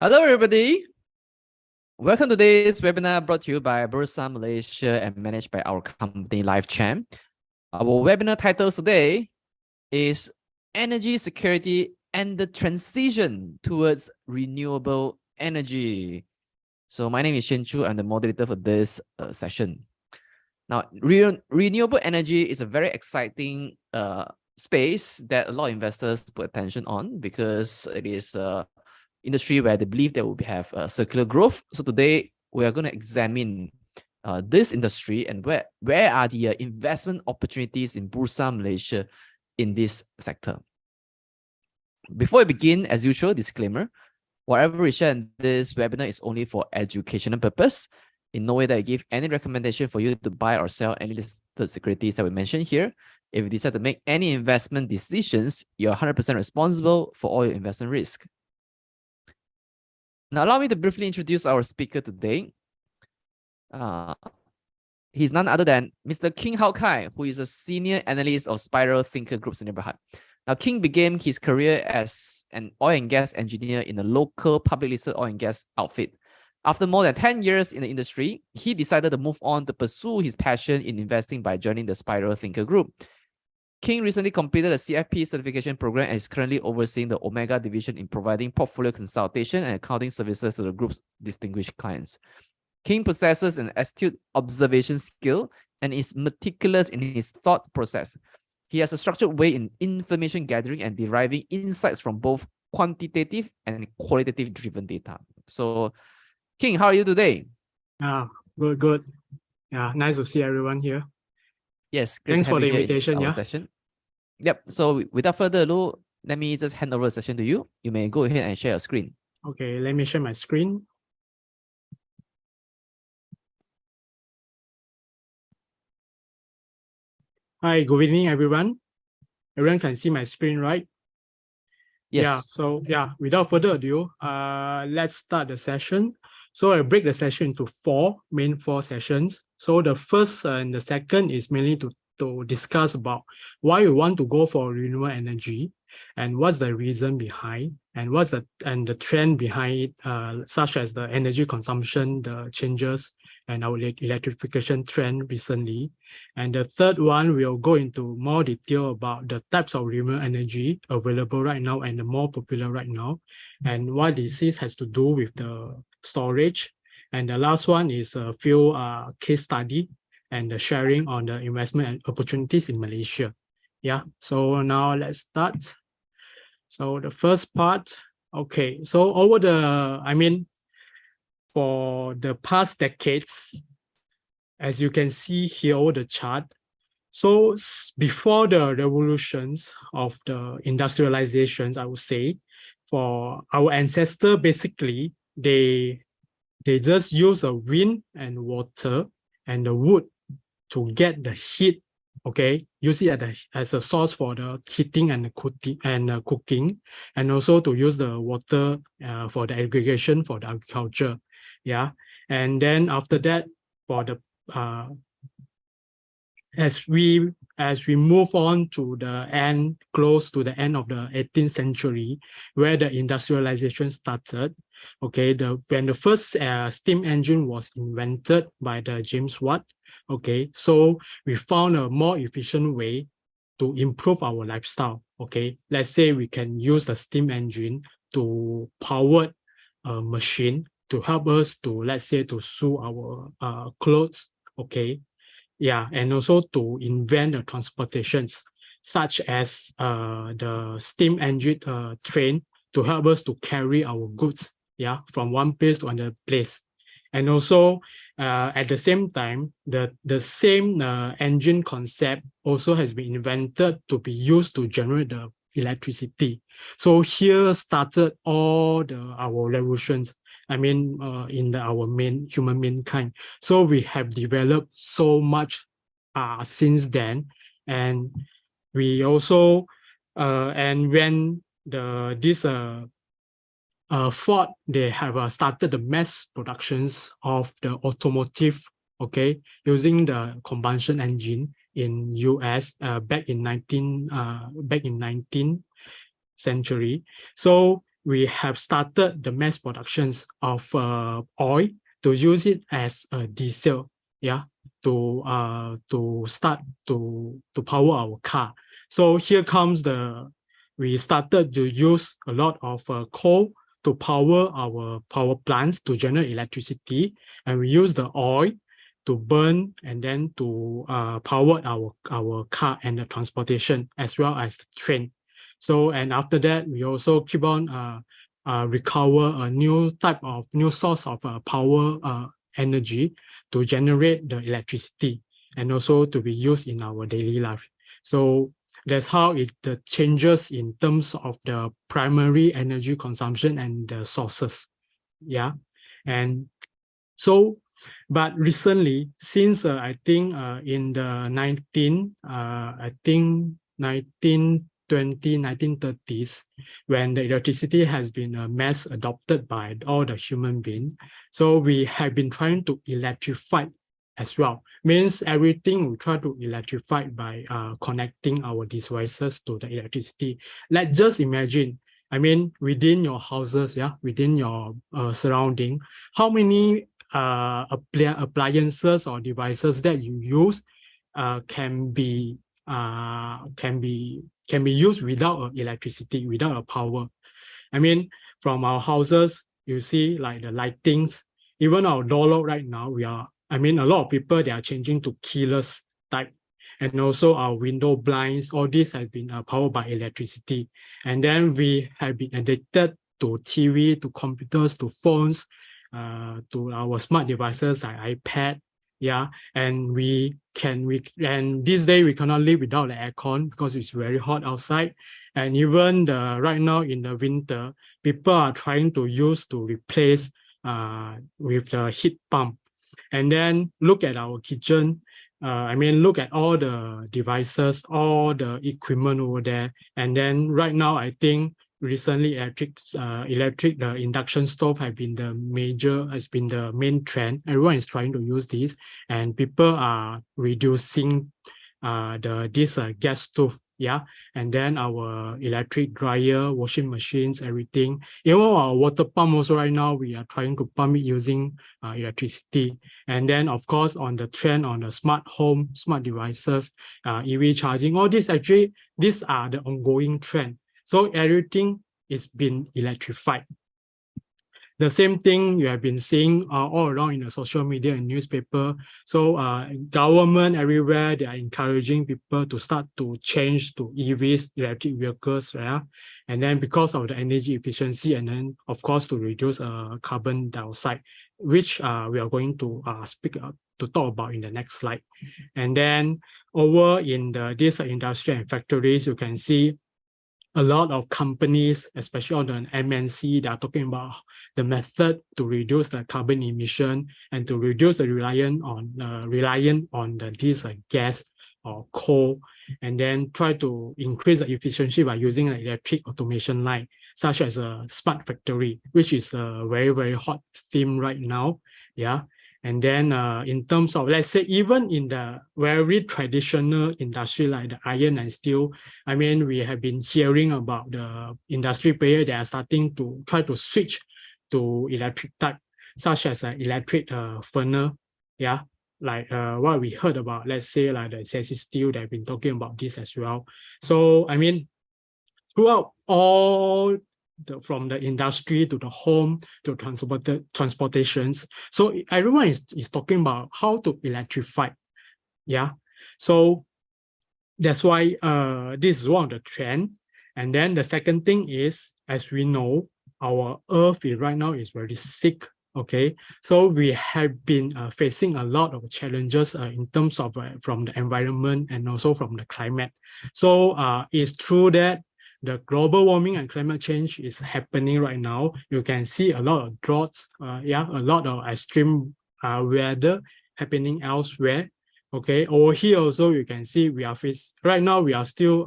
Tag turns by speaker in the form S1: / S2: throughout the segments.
S1: Hello, everybody. Welcome to this webinar brought to you by Bursa Malaysia and managed by our company, LifeChamp. Our webinar title today is Energy Security and the Transition Towards Renewable Energy. So my name is Shen Chu. I'm the moderator for this session. Now, renewable energy is a very exciting space that a lot of investors put attention on because it is industry where they believe they will have circular growth. So today we are going to examine this industry and where are the investment opportunities in Bursa Malaysia in this sector. Before we begin, as usual, disclaimer: whatever we share in this webinar is only for educational purpose. In no way that I give any recommendation for you to buy or sell any listed securities that we mentioned here. If you decide to make any investment decisions, you're 100% responsible for all your investment risk. Now, allow me to briefly introduce our speaker today. He's none other than Mr. King Hao Kai, who is a senior analyst of Spiral Thinker Group's neighborhood. Now, King began his career as an oil and gas engineer in a local public listed oil and gas outfit. After more than 10 years in the industry, he decided to move on to pursue his passion in investing by joining the Spiral Thinker Group. King recently completed a CFP certification program and is currently overseeing the Omega division in providing portfolio consultation and accounting services to the group's distinguished clients. King possesses an astute observation skill and is meticulous in his thought process. He has a structured way in information gathering and deriving insights from both quantitative and qualitative driven data. So, King, how are you today?
S2: Good. Yeah, nice to see everyone here.
S1: Yes,
S2: thanks for the invitation.
S1: Yeah, session. Yep. So without further ado, let me just hand over the session to you. You may go ahead and share your screen.
S2: Okay, let me share my screen. Hi, good evening, everyone. Everyone can see my screen, right?
S1: Yes.
S2: Yeah. So without further ado, let's start the session. So I break the session into four sessions. So the first and the second is mainly to discuss about why we want to go for renewable energy and what's the reason behind and what's the trend behind it, such as the energy consumption, the changes and our electrification trend recently. And the third one, we'll go into more detail about the types of renewable energy available right now and the more popular right now, and what this has to do with the storage. And the last one is a few case study and the sharing on the investment opportunities in Malaysia. Yeah, so now let's start. So the first part, okay, so for the past decades, as you can see here over the chart, so before the revolutions of the industrializations, I would say, for our ancestors, basically, they just use the wind and water and the wood to get the heat, okay, use it as a source for the heating and the cooking, and also to use the water for the irrigation for the agriculture. Yeah, and then after that, for the as we move on to the end, close to the end of the 18th century, where the industrialization started, okay, when the first steam engine was invented by the James Watt, okay, so we found a more efficient way to improve our lifestyle. Okay, let's say we can use the steam engine to power a machine to help us to, let's say, to sew our clothes. Okay, yeah, and also to invent the transportations such as the steam engine train to help us to carry our goods, yeah, from one place to another place. And also at the same time, the same engine concept also has been invented to be used to generate the electricity. So here started all our revolutions. I mean, in our human mankind. So we have developed so much since then, and we also and when Ford, they have started the mass productions of the automotive, okay, using the combustion engine in US back in 19th century. So we have started the mass productions of oil to use it as a diesel, yeah, to start to power our car. So here comes we started to use a lot of coal to power our power plants to generate electricity, and we use the oil to burn and then to power our car and the transportation as well as the train. So, and after that, we also keep on recover a new source of power energy to generate the electricity and also to be used in our daily life. So that's how the changes in terms of the primary energy consumption and the sources. Yeah. And so, but recently, since I think in the 1930s, when the electricity has been mass adopted by all the human beings, so we have been trying to electrify as well. Means everything we try to electrify by connecting our devices to the electricity. Let's just imagine, I mean, within your houses, yeah, within your surrounding, how many appliances or devices that you use can be used without electricity, without a power. I mean, from our houses, you see like the lightings, even our door lock right now, a lot of people, they are changing to keyless type. And also our window blinds, all this has been powered by electricity. And then we have been addicted to TV, to computers, to phones, to our smart devices like iPad, yeah. And and this day we cannot live without the aircon because it's very hot outside. And even right now in the winter, people are trying to replace with the heat pump. And then look at our kitchen. Look at all the devices, all the equipment over there. And then right now, I think recently the induction stove has been the main trend. Everyone is trying to use this, and people are reducing this gas stove, yeah. And then our electric dryer, washing machines, everything. Even our water pump also right now, we are trying to pump it using electricity. And then of course on the trend on the smart home, smart devices, EV charging, all this actually, these are the ongoing trend. So everything is been electrified. The same thing you have been seeing all around in the social media and newspaper. So government everywhere, they are encouraging people to start to change to EVs, electric vehicles, yeah? And then because of the energy efficiency, and then of course to reduce carbon dioxide, which we are going to talk about in the next slide. And then over in this industry and factories, you can see a lot of companies, especially on the MNC, they are talking about the method to reduce the carbon emission and to reduce the reliance on this gas or coal, and then try to increase the efficiency by using an electric automation line, such as a smart factory, which is a very, very hot theme right now. Yeah. And then in terms of, let's say, even in the very traditional industry like the iron and steel, we have been hearing about the industry player that are starting to try to switch to electric type, such as an electric furnace, yeah, like what we heard about, let's say, like the Sassy Steel, they've been talking about this as well. So, throughout all from the industry to the home to transportations. So everyone is talking about how to electrify. Yeah. So that's why this is one of the trend. And then the second thing is, as we know, our Earth right now is very sick. Okay, so we have been facing a lot of challenges in terms of from the environment and also from the climate. So it's true that the global warming and climate change is happening right now. You can see a lot of droughts, a lot of extreme weather happening elsewhere. Okay, over here also you can see right now we are still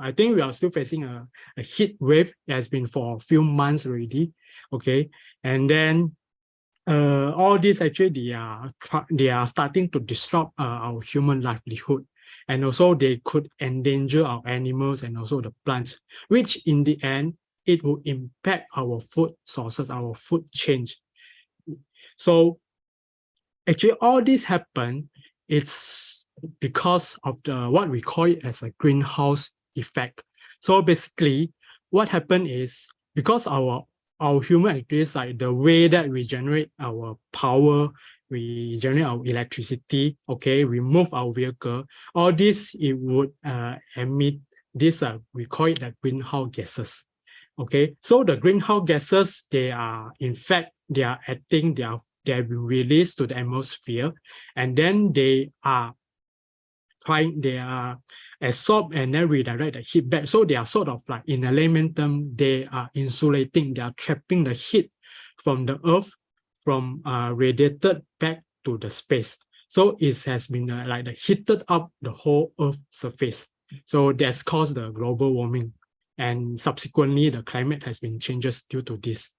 S2: facing a heat wave that has been for a few months already. Okay, and then all this actually they are starting to disrupt our human livelihood. And also they could endanger our animals and also the plants, which in the end it will impact our food sources, our food chain. So actually all this happen, it's because of the what we call it as a greenhouse effect. So basically what happened is because our human activities, like the way that we generate our power, we generate our electricity, okay, we move our vehicle, all this, it would emit this, we call it the greenhouse gases. Okay, so the greenhouse gases, they are, in fact, they are acting, they are released to the atmosphere, and then they are absorb and then redirect the heat back. So they are sort of like, in a layman term, they are insulating, they are trapping the heat from the earth, from radiated back to the space. So it has been like heated up the whole earth surface. So that's caused the global warming. And subsequently, the climate has been changes due to this.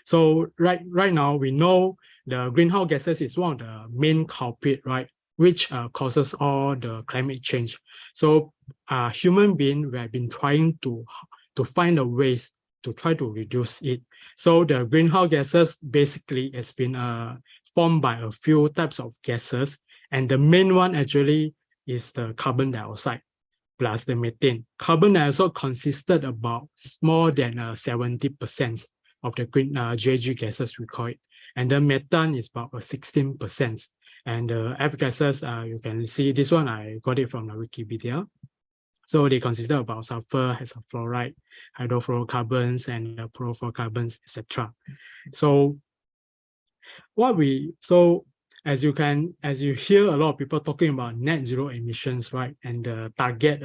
S2: So right now, we know the greenhouse gases is one of the main culprit, right, which causes all the climate change. So human beings, we have been trying to find a ways to try to reduce it. So the greenhouse gases basically has been formed by a few types of gases, and the main one actually is the carbon dioxide plus the methane. Carbon dioxide consisted about more than 70% of the green GHG gases, we call it, and the methane is about 16%. And the F gases, you can see this one, I got it from the Wikipedia. So they consist about sulfur, hexafluoride, hydrofluorocarbons, and fluorocarbons, etc. So as you hear a lot of people talking about net zero emissions, right? And the target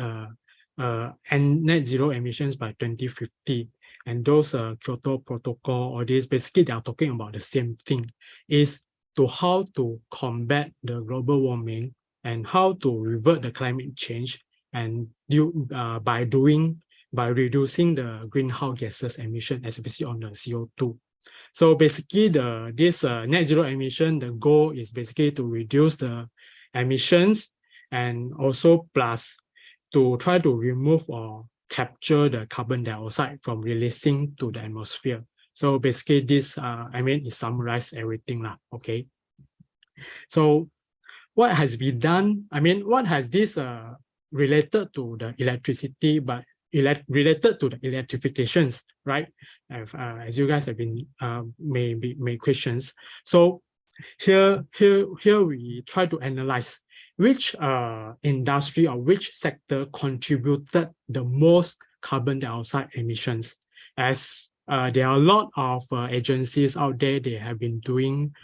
S2: and net zero emissions by 2050. And those Kyoto Protocol, or this, basically they are talking about the same thing, is to how to combat the global warming and how to revert the climate change, and by reducing the greenhouse gases emission, especially on the CO2. So basically, this net zero emission, the goal is basically to reduce the emissions, and also plus to try to remove or capture the carbon dioxide from releasing to the atmosphere. So basically, this it summarizes everything lah. Okay. So what has been done? What has this related to the electricity, but related to the electrifications, right? As you guys have been may questions. So here we try to analyze which industry or which sector contributed the most carbon dioxide emissions. As there are a lot of agencies out there, they have been doing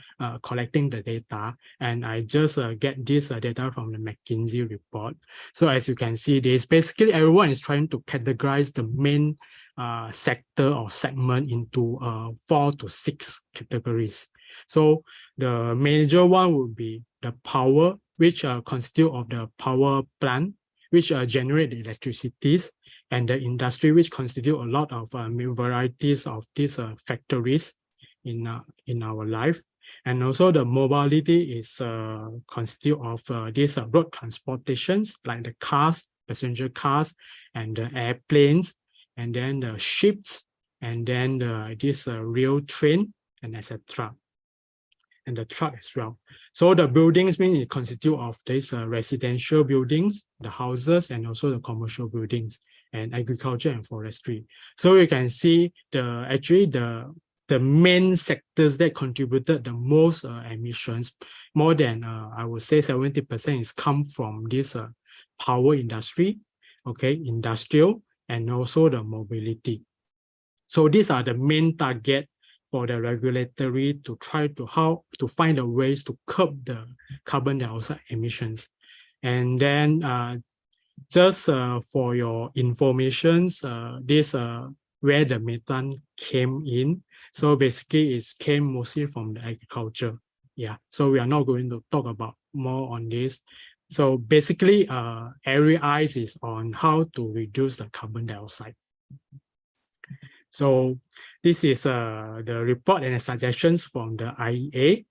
S2: collecting the data, and I just get this data from the McKinsey report. So as you can see, this basically everyone is trying to categorize the main sector or segment into 4 to 6 categories. So the major one would be the power, which constitute of the power plant, which generate the electricities, and the industry, which constitute a lot of varieties of these factories in our life. And also the mobility is constitute of these road transportations, like the cars, passenger cars, and the airplanes, and then the ships, and then this rail train, and etc. And the truck as well. So the buildings mean it constitute of these residential buildings, the houses, and also the commercial buildings, and agriculture and forestry. So you can see the main sectors that contributed the most emissions, more than I would say 70% is come from this power industry, okay, industrial, and also the mobility. So these are the main target for the regulatory to try to find the ways to curb the carbon dioxide emissions. And then just for your informations, this where the methane came in. So basically it came mostly from the agriculture. Yeah, so we are not going to talk about more on this. So basically every eyes is on how to reduce the carbon dioxide. So this is the report and the suggestions from the IEA.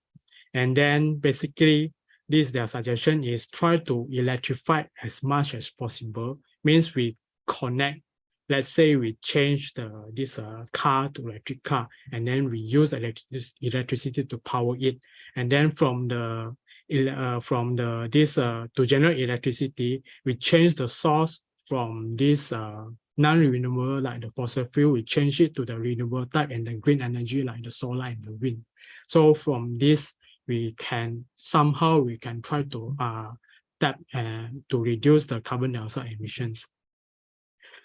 S2: And then basically their suggestion is try to electrify as much as possible, means we connect let's say we change this car to electric car, and then we use electricity to power it, and then from the to generate electricity, we change the source from this non-renewable like the fossil fuel, we change it to the renewable type and the green energy like the solar and the wind. So from this, we can try to tap to reduce the carbon dioxide emissions.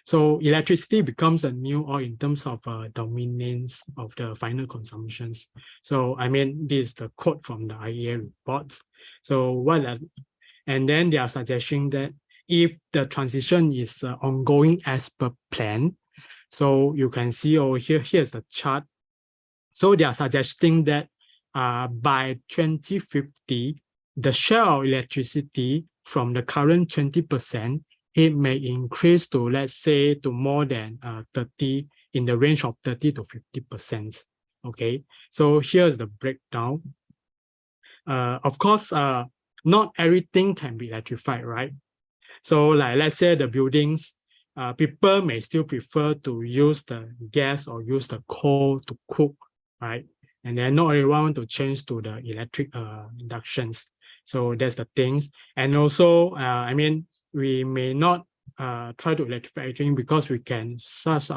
S2: So electricity becomes a new oil in terms of dominance of the final consumptions. So I mean, this is the quote from the IEA reports. So and then they are suggesting that if the transition is ongoing as per plan, so you can see over here, here's the chart. So they are suggesting that by 2050, the share of electricity from the current 20%, it may increase to, let's say, to more than 30, in the range of 30 to 50%. Okay, so here's the breakdown. Of course, not everything can be electrified, right? So like, let's say the buildings, people may still prefer to use the gas or use the coal to cook, right? And then not everyone want to change to the electric inductions. So that's the things. And also, I mean, we may not try to electrify everything because we can change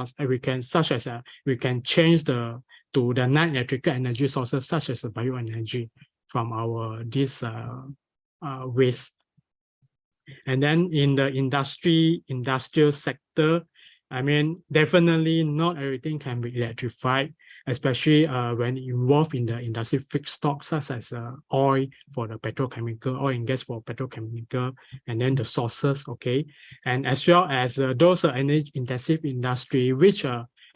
S2: to the non-electrical energy sources such as the bioenergy from our waste. And then in the industrial sector, I mean, definitely not everything can be electrified, especially when involved in the industry feedstock such as oil for the petrochemical, oil and gas for petrochemical, and then the sources, okay? And as well as those energy intensive industry, which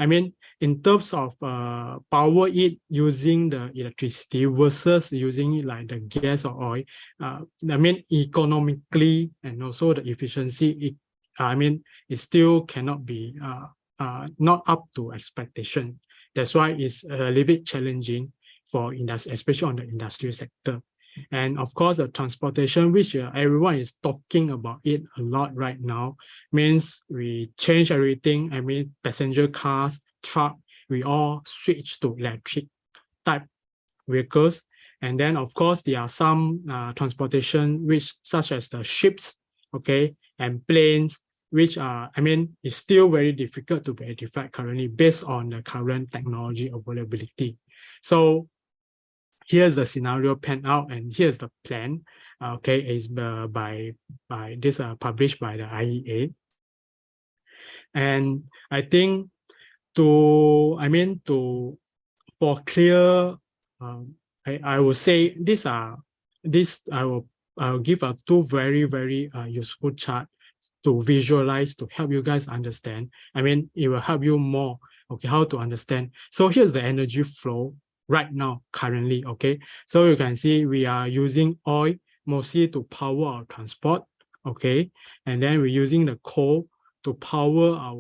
S2: I mean, in terms of power it using the electricity versus using it like the gas or oil, I mean, economically and also the efficiency, it still cannot be not up to expectation. That's why it's a little bit challenging for industry, especially on the industrial sector. And of course, the transportation, which everyone is talking about it a lot right now, means we change everything. I mean, passenger cars, truck, we all switch to electric type vehicles. And then, of course, there are some transportation which, such as the ships, okay, and planes, which are, I mean, it's still very difficult to be electrified currently based on the current technology availability. So here's the scenario pan out, and here's the plan. Okay, is by this published by the IEA. And I think for clear, I will say I'll give two very useful chart to visualize, to help you guys understand. I mean, it will help you more, okay, how to understand. So here's the energy flow right now, currently, okay? So you can see we are using oil mostly to power our transport, okay? And then we're using the coal to power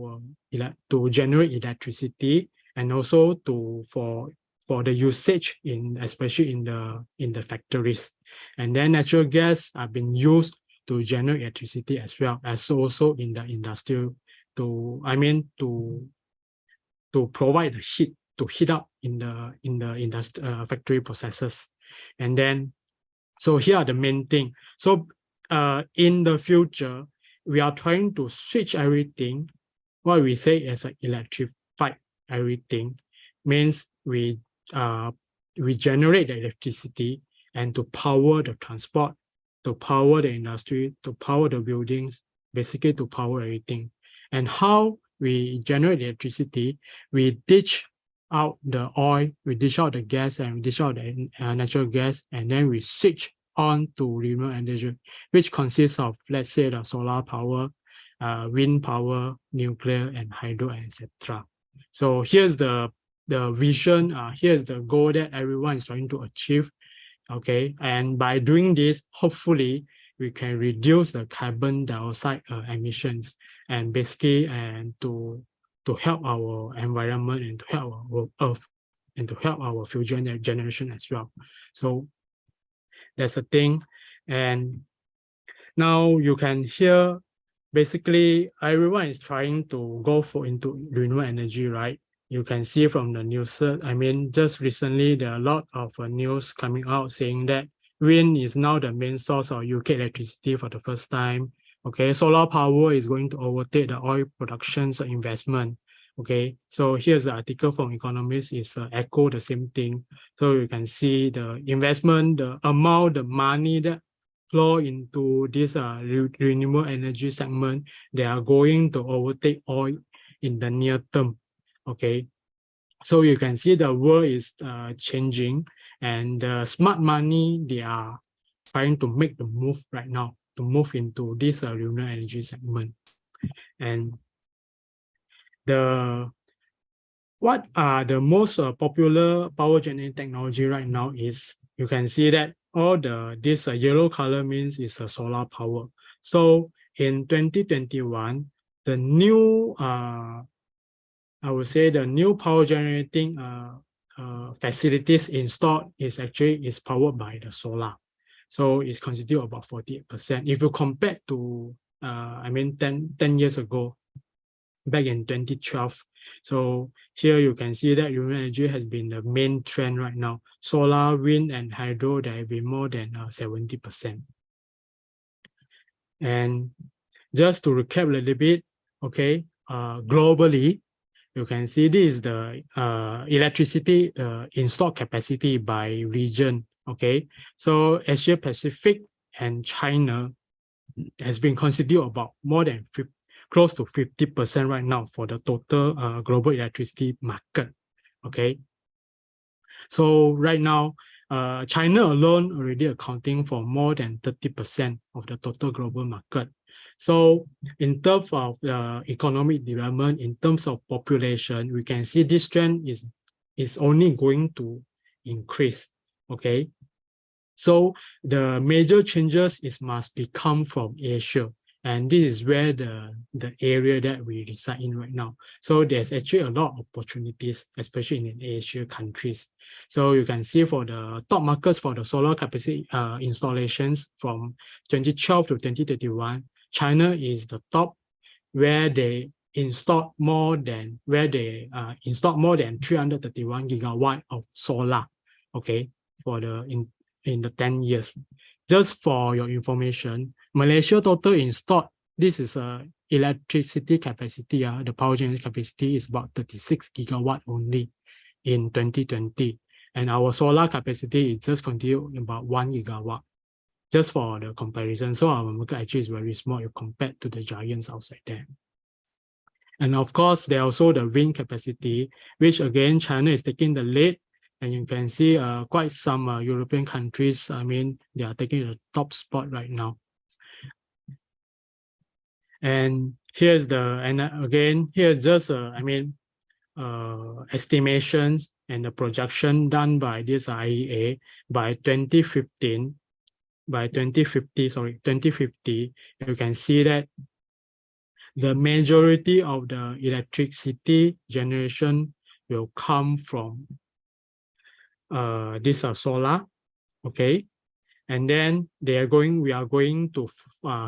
S2: to generate electricity, and also for the usage especially in the factories. And then natural gas have been used to generate electricity as well as also in the industrial to provide the heat, to heat up in the factory processes. And then, so here are the main thing. So in the future, we are trying to switch everything. What we say as electrified everything means we generate the electricity and to power the transport, to power the industry, to power the buildings, basically to power everything. And how we generate electricity, we ditch out the oil, we ditch out the gas, and we ditch out the natural gas, and then we switch on to renewable energy, which consists of, let's say, the solar power, wind power, nuclear, and hydro, etc. So here's the vision, here's the goal that everyone is trying to achieve. Okay, and by doing this, hopefully we can reduce the carbon dioxide emissions, and basically to help our environment and to help our earth and to help our future generation as well. So that's the thing. And now you can hear basically everyone is trying to go into renewable energy, right? You can see from the news, I mean, just recently, there are a lot of news coming out saying that wind is now the main source of UK electricity for the first time. Okay, solar power is going to overtake the oil production's investment. Okay, so here's the article from Economist is echo the same thing. So you can see the investment, the amount, the money that flow into this renewable energy segment, they are going to overtake oil in the near term. Okay, so you can see the world is changing, and smart money, they are trying to make the move right now to move into this renewable energy segment. And what are the most popular power generating technology right now is, you can see that all this yellow color means is the solar power. So in 2021, the new I would say the new power generating facilities installed is powered by the solar. So it's constitute about 48%. If you compare to, 10 years ago, back in 2012. So here you can see that renewable energy has been the main trend right now. Solar, wind, and hydro, there have been more than 70%. And just to recap a little bit, okay, globally, you can see this is the electricity installed capacity by region. Okay, so Asia Pacific and China has been constitute about more than close to 50% right now for the total global electricity market. Okay, so right now, China alone already accounting for more than 30% of the total global market. So in terms of economic development, in terms of population, we can see this trend is only going to increase. Okay, so the major changes must come from Asia. And this is where the area that we reside in right now. So there's actually a lot of opportunities, especially in Asia countries. So you can see for the top markets for the solar capacity installations from 2012 to 2021, China is the top, where they installed more than 331 gigawatt of solar. Okay, for in the 10 years. Just for your information, Malaysia total installed, this is a electricity capacity, the power generation capacity is about 36 gigawatt only in 2020. And our solar capacity is just continue about 1 gigawatt, just for the comparison. So our market actually is very small compared to the giants outside there. And of course, there are also the wind capacity, which again, China is taking the lead. And you can see quite some European countries, they are taking the top spot right now. And here's here's just, estimations and the projection done by this IEA by 2050, you can see that the majority of the electricity generation will come from these are solar, okay, and then we are going to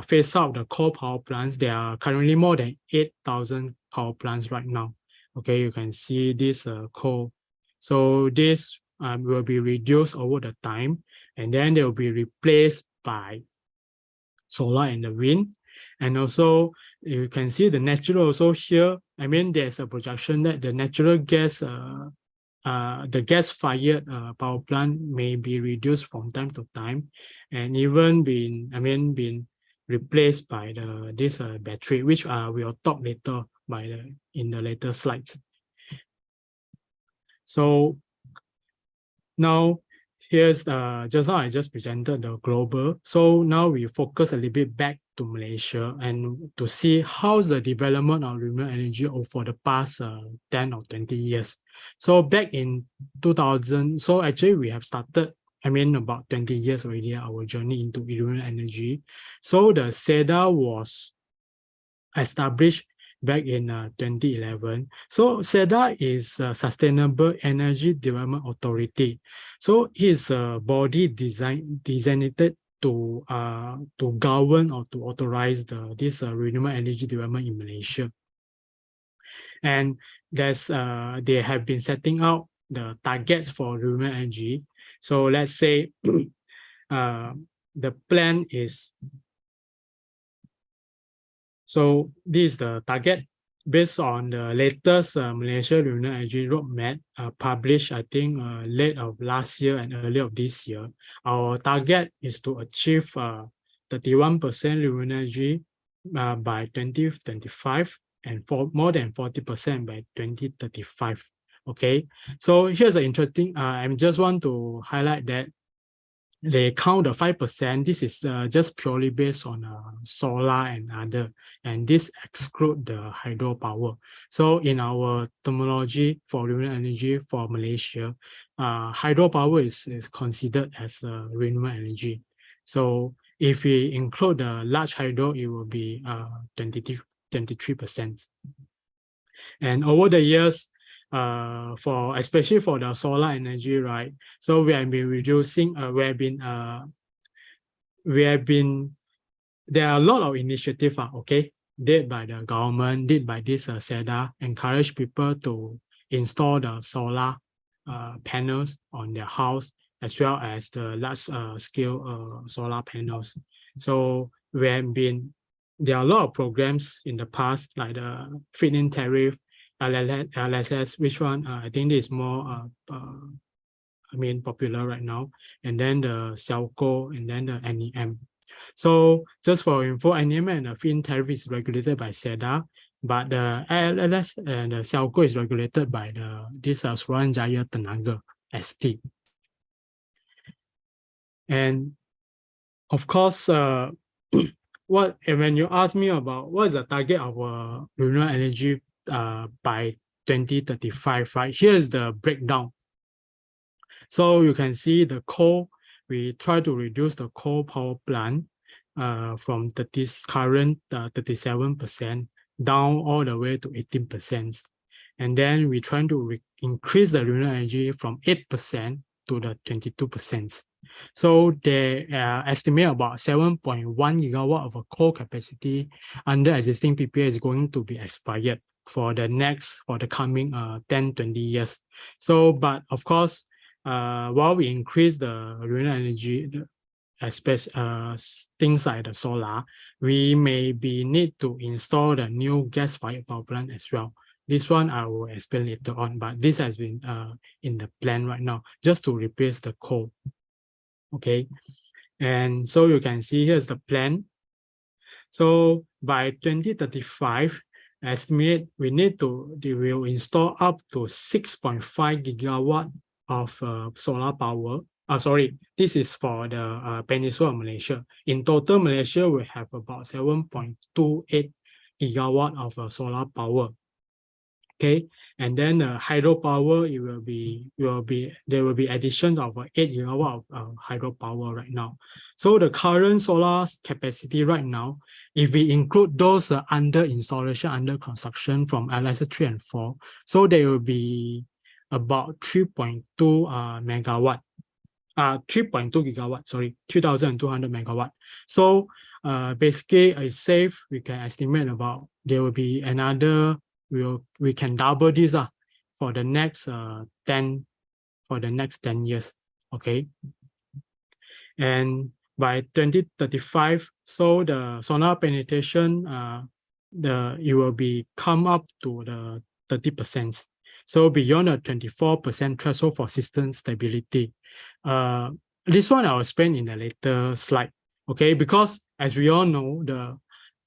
S2: phase out the coal power plants. There are currently more than 8,000 power plants right now. Okay, you can see this coal. So this will be reduced over the time, and then they will be replaced by solar and the wind. And also you can see the natural also here. There's a projection that the natural gas the gas-fired power plant may be reduced from time to time, and even been replaced by this battery, which we'll talk later in the later slides. So now here's just now I just presented the global. So now we focus a little bit back to Malaysia and to see how's the development of renewable energy for the past 10 or 20 years. So back in 2000, so actually we have started, about 20 years already, our journey into renewable energy. So the SEDA was established back in 2011. So SEDA is a Sustainable Energy Development Authority. So it's a body designated to govern or to authorize this renewable energy development in Malaysia. And there's they have been setting out the targets for renewable energy. So let's say the plan is, so this is the target based on the latest Malaysia renewable energy roadmap published, I think, late of last year and early of this year. Our target is to achieve 31% renewable energy by 2025 and for more than 40% by 2035. Okay, so here's the interesting, I just want to highlight that they count the 5%. This is just purely based on solar and other, and this exclude the hydropower. So in our terminology for renewable energy for Malaysia, hydropower is considered as renewable energy. So if we include the large hydro, it will be 23%. And over the years, especially for the solar energy, right? So we have been reducing. There are a lot of initiatives, okay, did by the government, did by this SEDA, encourage people to install the solar panels on their house, as well as the large scale solar panels. So there are a lot of programs in the past, like the feed-in tariff, LSS, which one I think is more popular right now, and then the Celco, and then the NEM. So just for info, NEM and the feed-in tariff is regulated by SEDA, but the LS and the Celco is regulated by this Suruhanjaya Tenaga ST. And of course, when you ask me about what is the target of renewable energy by 2035, right? Here's the breakdown. So you can see the coal, we try to reduce the coal power plant from current 37% down all the way to 18%. And then we try to increase the renewable energy from 8% to the 22%. So they estimate about 7.1 gigawatt of a coal capacity under existing PPA is going to be expired for the coming 10-20 years. So, but of course, while we increase the renewable energy, especially things like the solar, we may need to install the new gas-fired power plant as well. This one I will explain later on, but this has been in the plan right now, just to replace the coal. Okay, and so you can see here's the plan. So by 2035, estimate we will install up to 6.5 gigawatt of solar power. Sorry, this is for the Peninsula of Malaysia. In total, Malaysia will have about 7.28 gigawatt of solar power. Okay, and then hydropower, there will be addition of 8 gigawatt of hydropower right now. So the current solar capacity right now, if we include those under installation, under construction from Analyst 3 and 4, so they will be about 3.2 megawatt. 3.2 gigawatt, sorry, 3,200 megawatt. So basically, it's safe. We can estimate about there will be another. We can double this for the next 10 years. Okay, and by 2035, so the solar penetration it will come up to the 30%. So beyond the 24% threshold for system stability. This one I will explain in a later slide. Okay, because as we all know,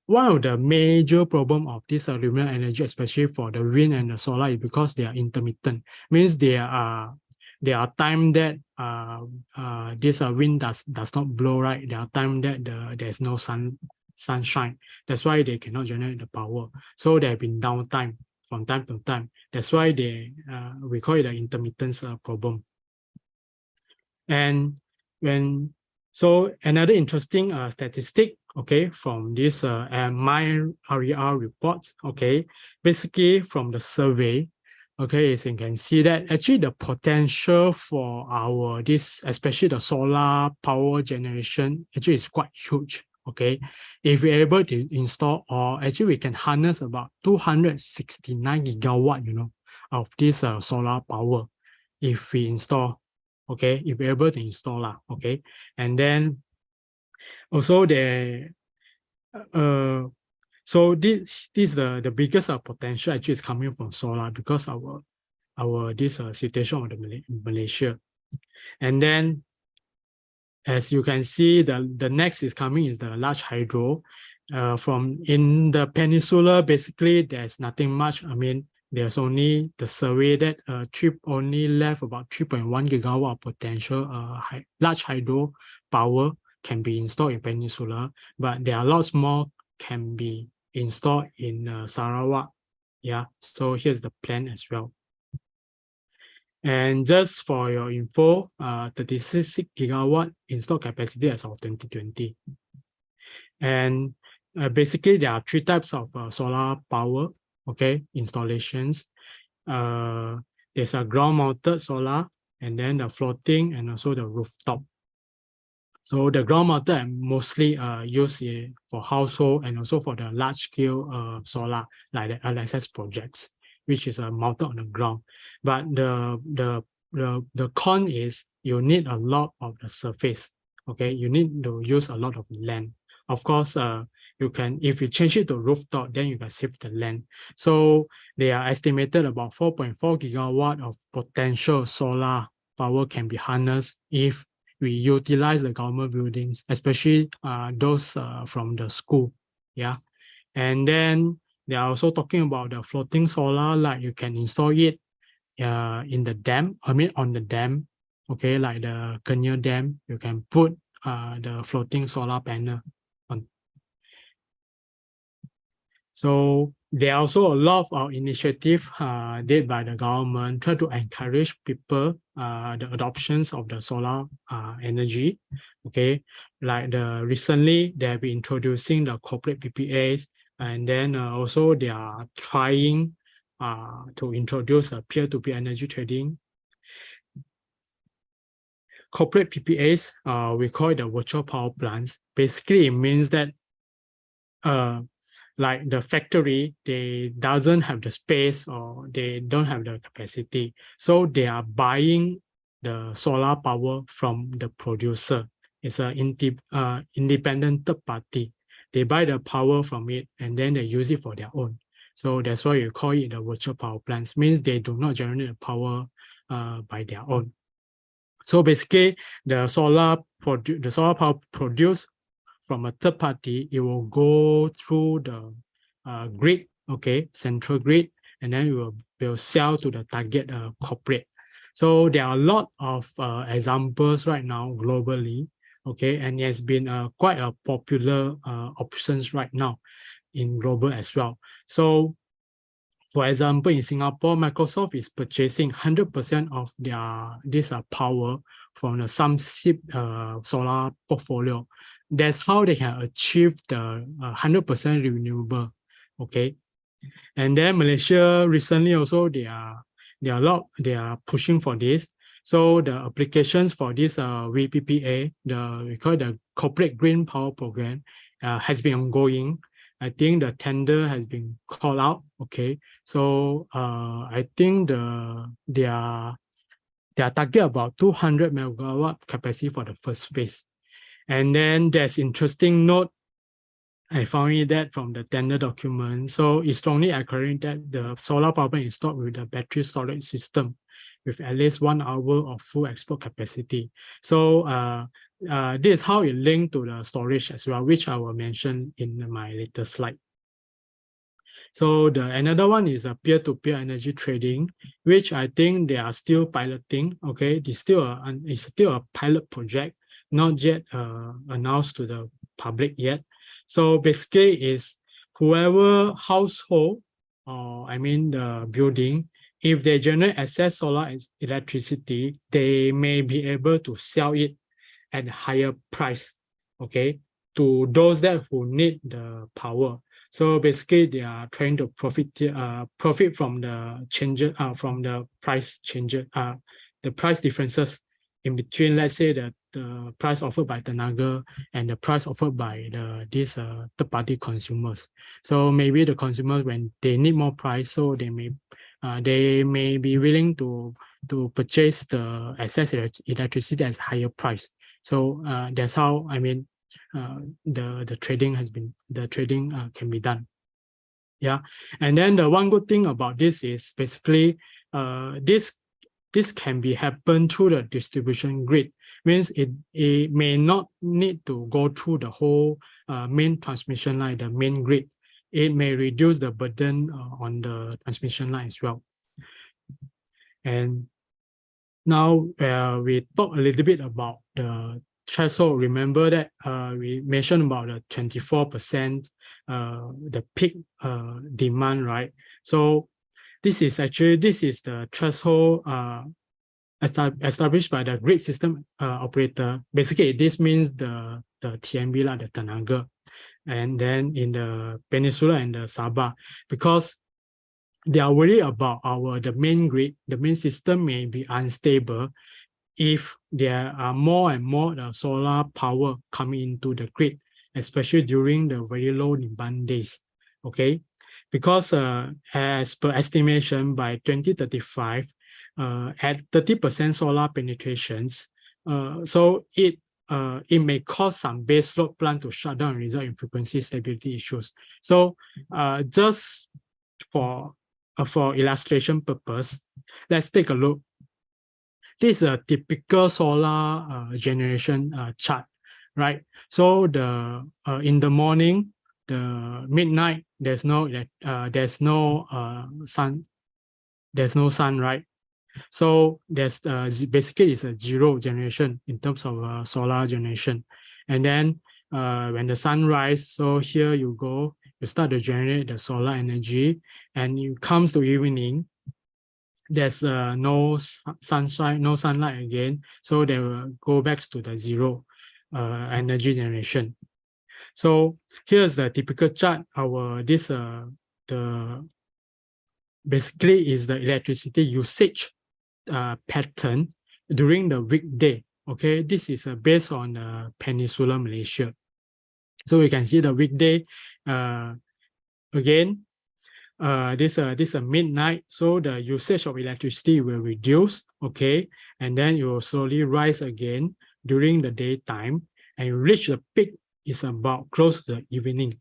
S2: one of the major problem of this renewable energy, especially for the wind and the solar, is because they are intermittent. Means there are time that this wind does not blow, right? There are time that there's no sunshine. That's why they cannot generate the power. So there have been downtime from time to time. That's why we call it the intermittence problem. And so another interesting statistic, okay, from this my RER reports, okay, basically from the survey, okay, as you can see that actually the potential for our this, especially the solar power generation, actually is quite huge. Okay, if we're able to install, or actually we can harness about 269 gigawatt, of this solar power if we install. Okay, if we're able to install lah. Okay, and then also so this the biggest potential actually is coming from solar, because our this situation of the Malaysia. And then as you can see, the next is coming is the large hydro. From in the peninsula, basically there's nothing much. I mean, there's only the survey that only left about 3.1 gigawatt potential large hydro power can be installed in peninsula, but there are lots more can be installed in Sarawak. Yeah, so here's the plan as well. And just for your info, 36 gigawatt installed capacity as of 2020. And basically, there are three types of solar power, okay, installations. There's a ground-mounted solar, and then the floating, and also the rooftop. So the ground-mounted are mostly used for household and also for the large-scale solar, like the LSS projects, which is mounted on the ground. But the con is you need a lot of the surface. Okay, you need to use a lot of land. Of course, you can, if you change it to rooftop, then you can save the land. So they are estimated about 4.4 gigawatt of potential solar power can be harnessed if we utilize the government buildings, especially those from the school. Yeah, and then they are also talking about the floating solar, like you can install it in the dam. I mean, on the dam. Okay, like the Kenya Dam, you can put the floating solar panel on. So there are also a lot of initiatives did by the government try to encourage people the adoptions of the solar energy. Okay, like recently they have been introducing the corporate PPAs, and then also they are trying to introduce a peer-to-peer energy trading. Corporate PPAs, we call it the virtual power plants. Basically, it means that like the factory, they doesn't have the space or they don't have the capacity. So they are buying the solar power from the producer. It's an independent third party. They buy the power from it and then they use it for their own. So that's why you call it the virtual power plants. Means they do not generate the power by their own. So basically, the solar power produced from a third party, it will go through the grid, okay, central grid, and then it will sell to the target corporate. So there are a lot of examples right now globally, okay, and it has been quite a popular options right now in global as well. So for example, in Singapore, Microsoft is purchasing 100% of this power from the SumSip solar portfolio. That's how they can achieve the 100% renewable. Okay, and then Malaysia recently also they are pushing for this. So the applications for this VPPA, we call it the Corporate Green Power Program, has been ongoing. I think the tender has been called out. Okay, so I think they are target about 200 megawatt capacity for the first phase. And then there's interesting note I found it that from the tender document. So it's strongly encouraging that the solar power plant is installed with the battery storage system with at least 1 hour of full export capacity. So this is how it linked to the storage as well, which I will mention in my later slide. So another one is a peer-to-peer energy trading, which I think they are still piloting. Okay, it's still a pilot project, not yet announced to the public yet. So basically, is whoever household, or I mean the building, if they generate excess solar electricity, they may be able to sell it at a higher price. Okay, to those who need the power. So basically, they are trying to profit from the changes, from the price changes, the price differences in between, let's say the price offered by Tenaga and the price offered by these third-party consumers. So maybe the consumers, when they need more price, so they may be willing to purchase the excess electricity at higher price. So that's how, I mean, the trading can be done. Yeah, and then the one good thing about this is basically this can be happen through the distribution grid. Means it may not need to go through the whole main transmission line, the main grid. It may reduce the burden on the transmission line as well. And now we talk a little bit about the threshold. Remember that we mentioned about the 24% the peak demand, right? So this is the threshold established by the grid system operator. Basically, this means the TNB, like the Tenaga, and then in the Peninsula and the Sabah, because they are worried about the main grid, the main system may be unstable if there are more and more solar power coming into the grid, especially during the very low demand days. Okay, because as per estimation, by 2035, at 30% solar penetrations, so it may cause some baseload plant to shut down and result in frequency stability issues. So just for illustration purpose, let's take a look. This is a typical solar generation chart, right? So in the morning, the midnight, there's no sun, right? So there's basically it's a zero generation in terms of solar generation. And then when the sun rises, so here you go, you start to generate the solar energy, and it comes to evening, there's no sunshine, no sunlight again, so they will go back to the zero energy generation. So here's the typical chart. Basically is the electricity usage pattern during the weekday. Okay, this is based on Peninsular Malaysia. So we can see the weekday again. This is a midnight, so the usage of electricity will reduce. Okay, and then it will slowly rise again during the daytime, and you reach the peak is about close to the evening.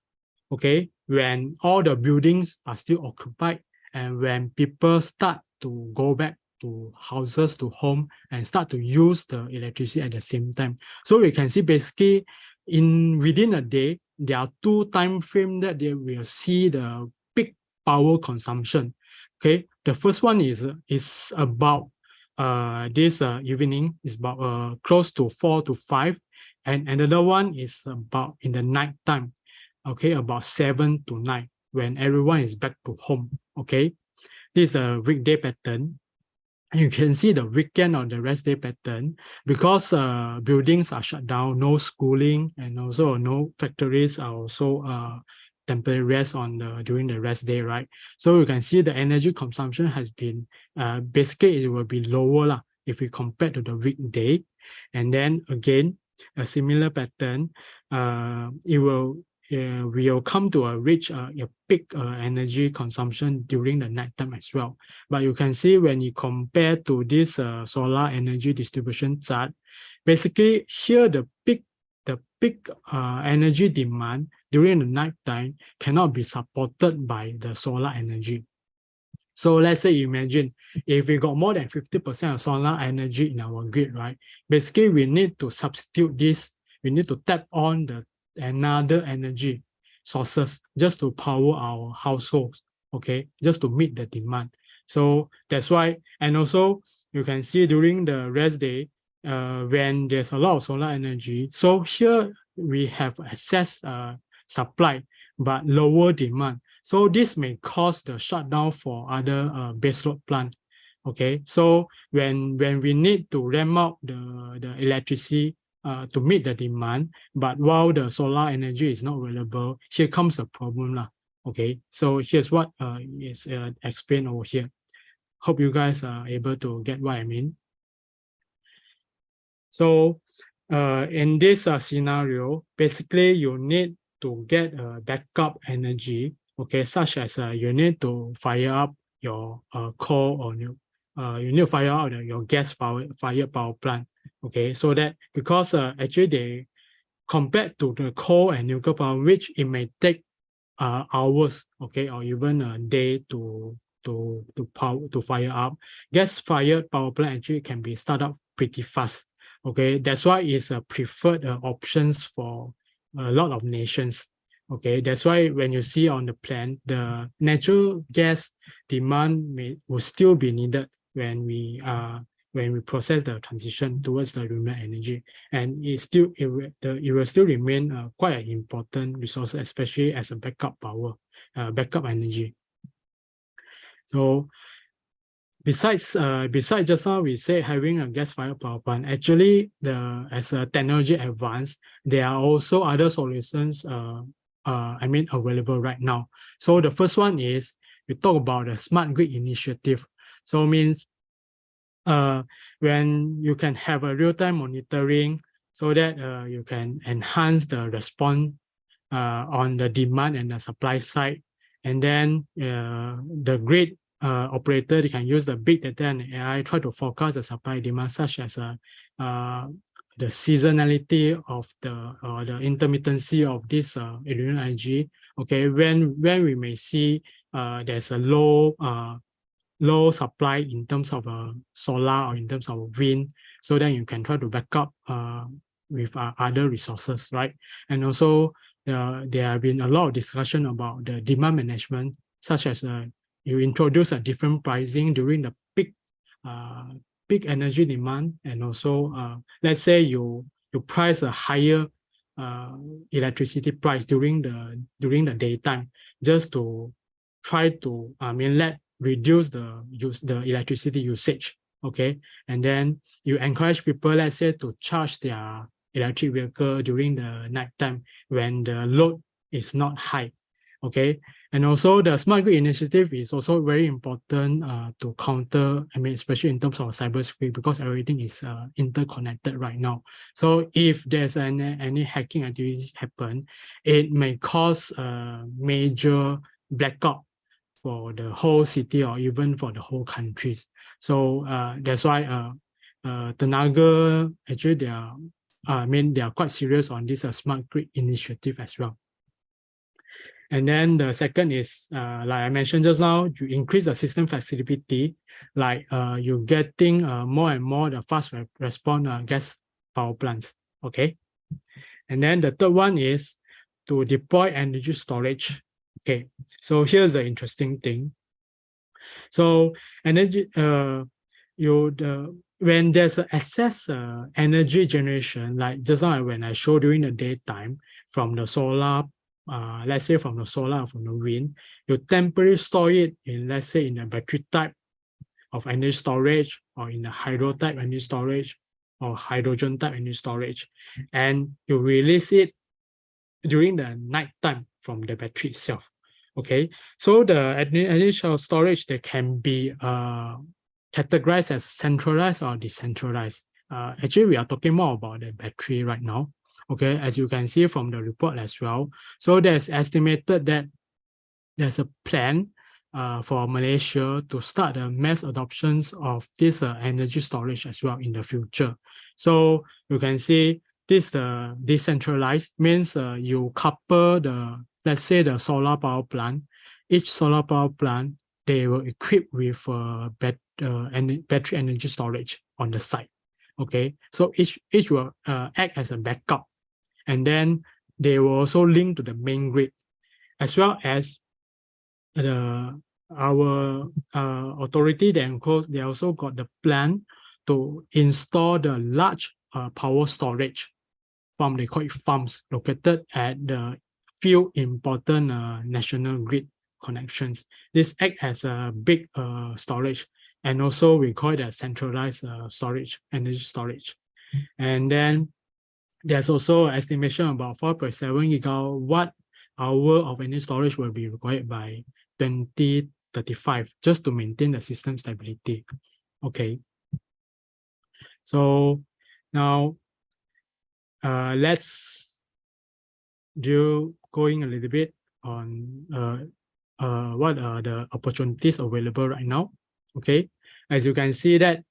S2: Okay, when all the buildings are still occupied, and when people start to go back to houses, to home, and start to use the electricity at the same time. So we can see basically within a day, there are two time frames that they will see the peak power consumption. Okay, the first one is about this evening, is about close to 4 to 5, and another one is about in the night time. Okay, about 7 to 9, when everyone is back to home. Okay, this is a weekday pattern. You can see the weekend or the rest day pattern, because buildings are shut down, no schooling, and also no factories are also temporary rest during the rest day, right? So you can see the energy consumption has been basically it will be lower if we compare to the weekday. And then again, a similar pattern, we will come to reach a peak energy consumption during the nighttime as well. But you can see when you compare to this solar energy distribution chart, basically here the peak energy demand during the nighttime cannot be supported by the solar energy. So let's say imagine if we got more than 50% of solar energy in our grid, right? Basically, we need to substitute this. We need to tap on another energy sources just to power our households, okay, just to meet the demand. So that's why, and also you can see during the rest day, when there's a lot of solar energy, so here we have excess supply but lower demand. So this may cause the shutdown for other baseload plant. Okay, so when we need to ramp up the electricity to meet the demand, but while the solar energy is not available, here comes the problem. Okay, so here's what is explained over here. Hope you guys are able to get what I mean. So in this scenario, basically you need to get backup energy, okay, such as you need to fire up your coal, or you need to fire out your gas-fired power plant, okay, so that because actually they, compared to the coal and nuclear power, which it may take hours, okay, or even a day to fire up, gas-fired power plant actually can be started up pretty fast. Okay, that's why it's a preferred options for a lot of nations. Okay, that's why when you see on the plan, the natural gas demand will still be needed when we process the transition towards the renewable energy, and it will still remain quite an important resource, especially as a backup power, backup energy. So besides just now we say having a gas-fired power plant, actually as a technology advance, there are also other solutions available right now. So the first one is we talk about the smart grid initiative. So means when you can have a real-time monitoring, so that you can enhance the response on the demand and the supply side, and then the grid operator, they can use the big data and AI try to forecast the supply demand, such as the seasonality of the intermittency of this renewable energy. Okay, when we may see there's a low supply in terms of solar or in terms of wind, so then you can try to back up with other resources, right? And also there have been a lot of discussion about the demand management, such as you introduce a different pricing during the peak energy demand, and also let's say you price a higher electricity price during the daytime, just to try to reduce the electricity usage. Okay, and then you encourage people, let's say, to charge their electric vehicle during the nighttime when the load is not high. Okay, and also the smart grid initiative is also very important to counter, especially in terms of cybersecurity, because everything is interconnected right now. So if there's any hacking activities happen, it may cause a major blackout for the whole city or even for the whole countries. So that's why Tenaga, actually they are quite serious on this smart grid initiative as well. And then the second is, like I mentioned just now, you increase the system flexibility, like you're getting more and more the fast response gas power plants, okay? And then the third one is to deploy energy storage. Okay, so here's the interesting thing. So energy, when there's an excess energy generation, like just now when I showed during the daytime from the solar, let's say from the solar or from the wind, you temporarily store it in, let's say, in a battery type of energy storage, or in a hydro type energy storage, or hydrogen type energy storage, and you release it during the night time from the battery itself. Okay, so the energy storage, they can be categorized as centralized or decentralized. Actually, we are talking more about the battery right now. Okay, as you can see from the report as well. So there's estimated that there's a plan for Malaysia to start the mass adoptions of this energy storage as well in the future. So you can see this decentralized means you couple let's say the solar power plant. Each solar power plant, they will equip with battery energy storage on the site. Okay, so each will act as a backup, and then they will also link to the main grid, as well as our authority. They also got the plan to install the large power storage farm. They call it farms, located at the few important national grid connections. This act as a big storage, and also we call it a centralized storage, energy storage. And then there's also estimation about 4.7 gigawatt hour of energy storage will be required by 2035 just to maintain the system stability. Okay. So now let's going a little bit on what are the opportunities available right now. Okay, as you can see that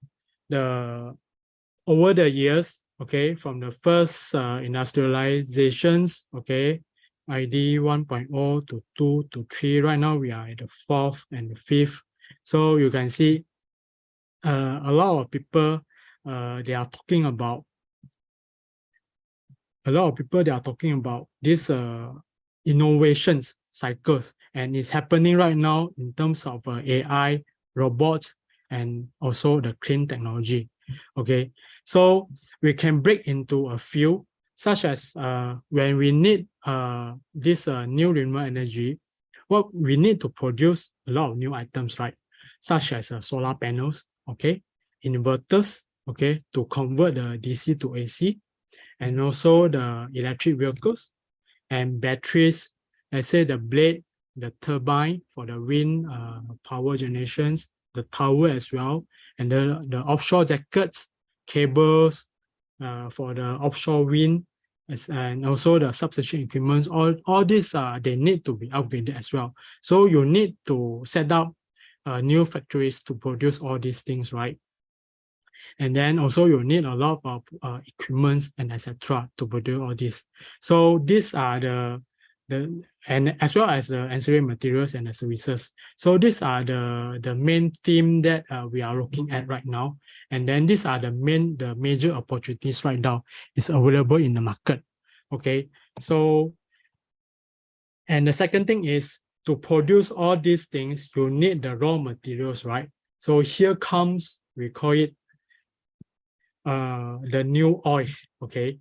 S2: over the years, okay, from the first industrializations, okay, ID 1.0 to 2 to 3, right now we are at the 4th and the 5th. So you can see a lot of people, they are talking about this innovations cycles, and it's happening right now in terms of AI, robots, and also the clean technology. Okay, so we can break into a few, such as when we need this new renewable energy, what we need to produce a lot of new items, right? Such as solar panels, okay, inverters, okay, to convert the DC to AC, and also the electric vehicles and batteries, let's say the blade, the turbine for the wind power generations, the tower as well, and the offshore jackets, cables for the offshore wind, and also the substation equipment. All these they need to be upgraded as well. So you need to set up new factories to produce all these things, right? And then also you need a lot of equipment and etc. to produce all this. So these are and as well as the ancillary materials and the services. So these are the main theme that we are looking at right now. And then these are the major opportunities right now is available in the market. Okay, so and the second thing is to produce all these things, you need the raw materials, right? So here comes, we call it the new oil, okay,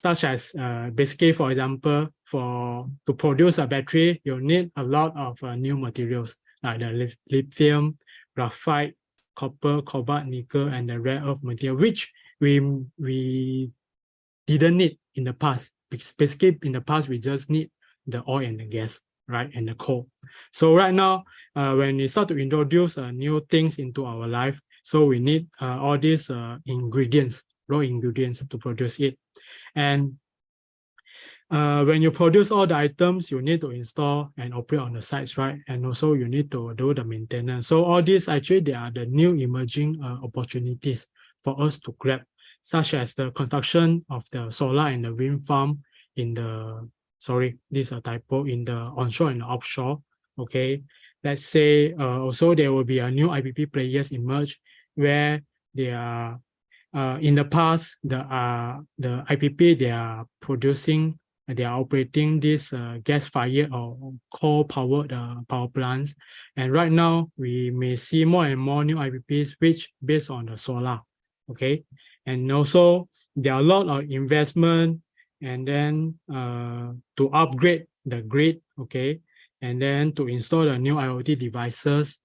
S2: such as basically, for example, to produce a battery, you need a lot of new materials like the lithium, graphite, copper, cobalt, nickel, and the rare earth material, which we didn't need in the past. Because basically, in the past, we just need the oil and the gas, right, and the coal. So right now, when we start to introduce new things into our life, so we need all these ingredients, raw ingredients to produce it. And when you produce all the items, you need to install and operate on the sites, right? And also you need to do the maintenance. So all these actually, they are the new emerging opportunities for us to grab, such as the construction of the solar and the wind farm in the, sorry, this is a typo, in the onshore and the offshore, okay? Let's say also there will be a new IPP players emerge where they are, in the past, the IPP, they are producing, they are operating this gas-fired or coal-powered power plants. And right now, we may see more and more new IPPs which based on the solar, okay? And also, there are a lot of investment and then to upgrade the grid, okay? And then to install the new IoT devices,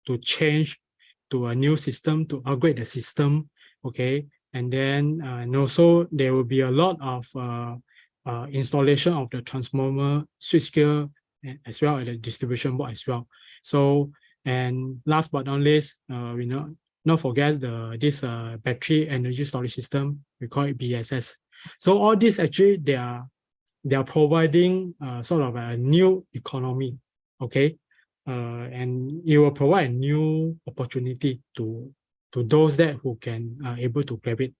S2: to change to a new system, to upgrade the system, okay? And then and also there will be a lot of installation of the transformer, switchgear, as well as the distribution board as well. So, and last but not least, we not forget this battery energy storage system, we call it BSS. So all this actually, they are providing sort of a new economy, okay? And it will provide a new opportunity to those that who can able to grab it.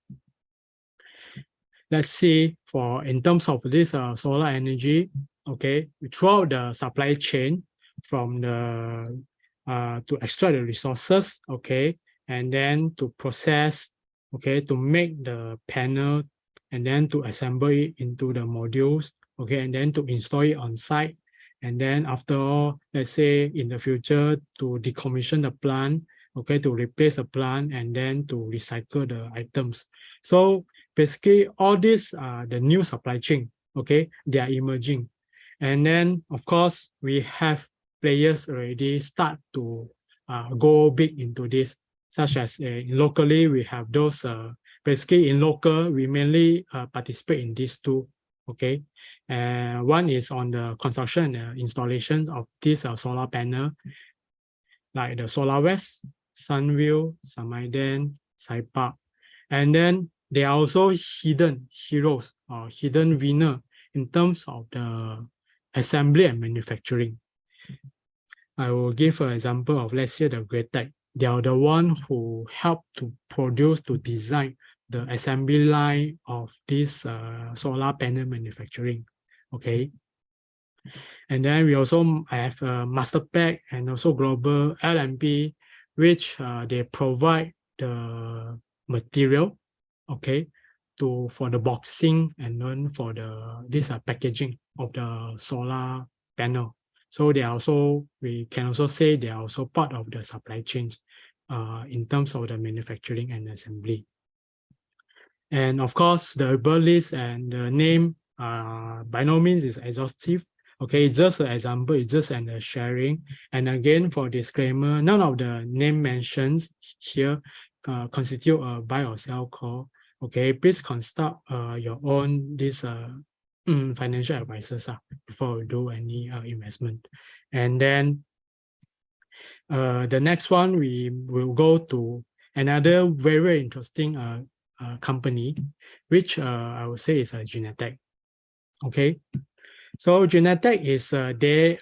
S2: Let's see, in terms of this solar energy, okay, throughout the supply chain from the to extract the resources, okay, and then to process, okay, to make the panel, and then to assemble it into the modules, okay, and then to install it on site. And then after all, let's say in the future, to decommission the plant, okay, to replace the plant, and then to recycle the items. So basically, all these are the new supply chain, okay, they are emerging. And then, of course, we have players already start to go big into this, such as locally, we have those, basically in local, we mainly participate in these two, Okay, and one is on the construction and installation of this solar panel, like the Solar West, Sunview, Samaiden, Saipak. And then they are also hidden heroes or hidden winner in terms of the assembly and manufacturing. I will give an example of, let's say, the Greatech. They are the one who help to produce, to design the assembly line of this solar panel manufacturing. Okay. And then we also have Masterpack and also Global LMP, which they provide the material, okay, for the boxing and then for this packaging of the solar panel. So they are also, we can also say they are also part of the supply chain in terms of the manufacturing and assembly. And of course, the above list and the name by no means is exhaustive. Okay, it's just an example, it's just an sharing. And again, for disclaimer, none of the name mentions here constitute a buy or sell call. Okay, please consult your own financial advisors before you do any investment. And then the next one, we will go to another very interesting company, which I would say is a Genetec. Okay, so Genetec is they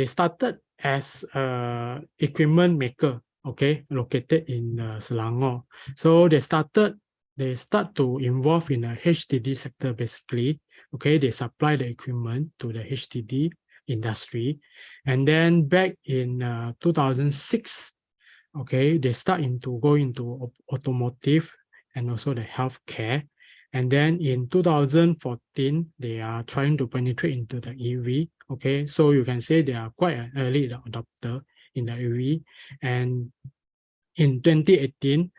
S2: started as a equipment maker. Okay, located in Selangor. So they start to involve in the HDD sector basically. Okay, they supply the equipment to the HDD industry, and then back in 2006, okay, they start into go into automotive and also the healthcare. And then in 2014, they are trying to penetrate into the EV. Okay, so you can say they are quite an early adopter in the EV. And in 2018,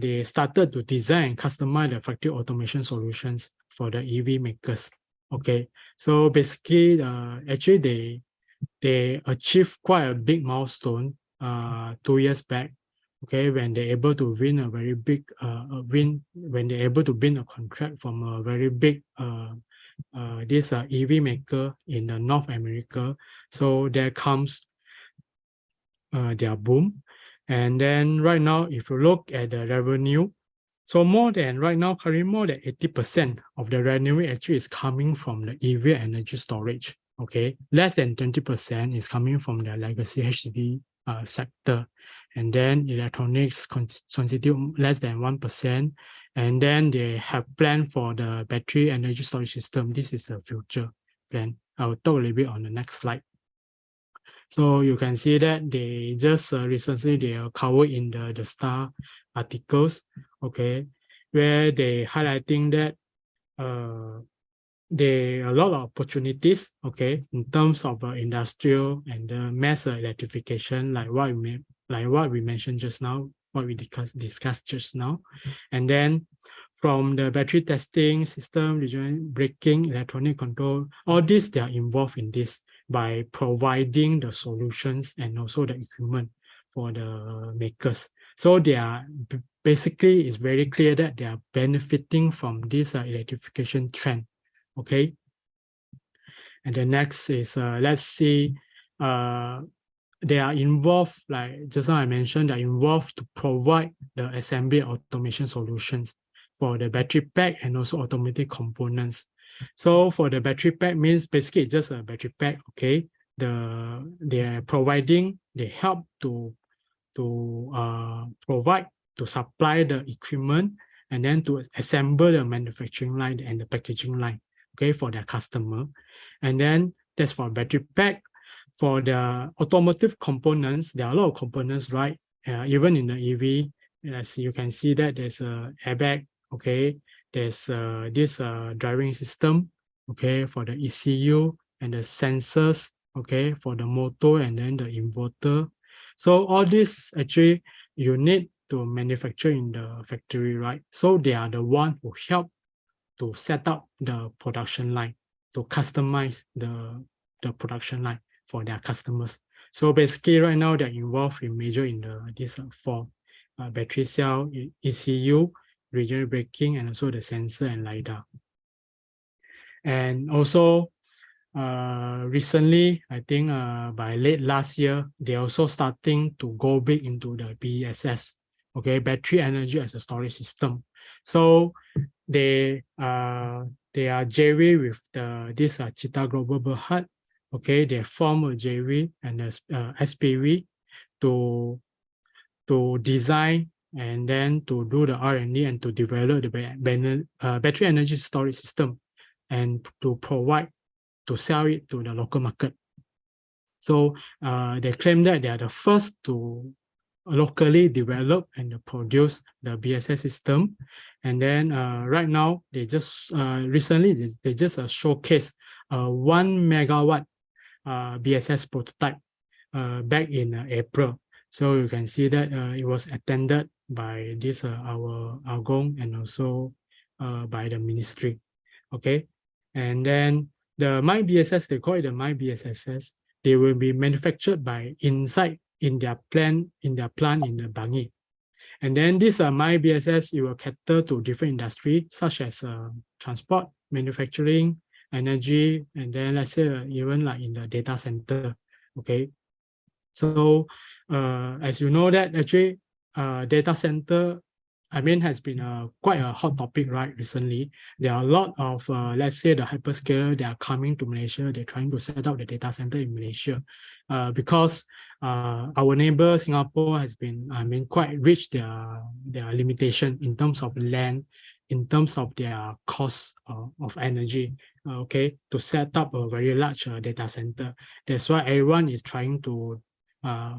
S2: they started to design and customize the factory automation solutions for the EV makers. Okay, so basically, actually they achieved quite a big milestone 2 years back. Okay, when they're able to win a very big when they're able to win a contract from a very big this EV maker in North America. So there comes their boom. And then right now, if you look at the revenue, so currently more than 80% of the revenue actually is coming from the EV energy storage. Okay, less than 20% is coming from the legacy HDD sector. And then electronics constitute less than 1%. And then they have planned for the battery energy storage system. This is the future plan. I'll talk a little bit on the next slide. So you can see that they just recently they are covered in the Star articles, okay, where they highlighting that there are a lot of opportunities, okay, in terms of industrial and mass electrification, like what we mentioned just now, what we discussed just now. And then from the battery testing, system, braking, electronic control, all these, they are involved in this by providing the solutions and also the equipment for the makers. So they are basically, it's very clear that they are benefiting from this electrification trend. Okay. And the next is, let's see, they are involved, like just now I mentioned, they are involved to provide the assembly automation solutions for the battery pack and also automotive components. So for the battery pack means basically just a battery pack, okay? They are providing, they help to provide, to supply the equipment and then to assemble the manufacturing line and the packaging line, okay, for their customer. And then that's for battery pack. For the automotive components, there are a lot of components, right? Even in the EV, as you can see that there's a airbag, okay? There's this driving system, okay, for the ECU and the sensors, okay, for the motor and then the inverter. So all this actually you need to manufacture in the factory, right? So they are the one who help to set up the production line, to customize the production line for their customers. So basically right now they're involved in major in this four, battery cell, ECU, regional braking, and also the sensor and LiDAR. And also recently, I think by late last year, they're also starting to go big into the BESS, okay, battery energy as a storage system. So they are JV with this Cheetah Global Berhad. Okay, they form a JV and a SPV to design and then to do the R&D and to develop the battery energy storage system and to provide, to sell it to the local market. So they claim that they are the first to locally develop and produce the BSS system. And then right now, they just recently, they just showcased a 1 megawatt BSS prototype back in April. So you can see that it was attended by this our Agong and also by the ministry. Okay, and then the MyBSS, they call it the MyBSS. They will be manufactured by inside in their plant in the Bangi. And then this MyBSS, it will cater to different industries such as transport, manufacturing, energy, and then let's say even like in the data center. Okay, so as you know that actually data center, I mean, has been quite a hot topic, right? Recently, there are a lot of, let's say, the hyperscaler, they are coming to Malaysia. They're trying to set up the data center in Malaysia because our neighbor Singapore has been, I mean, quite rich their limitation in terms of land, in terms of their cost of energy. Okay, to set up a very large data center. That's why everyone is trying to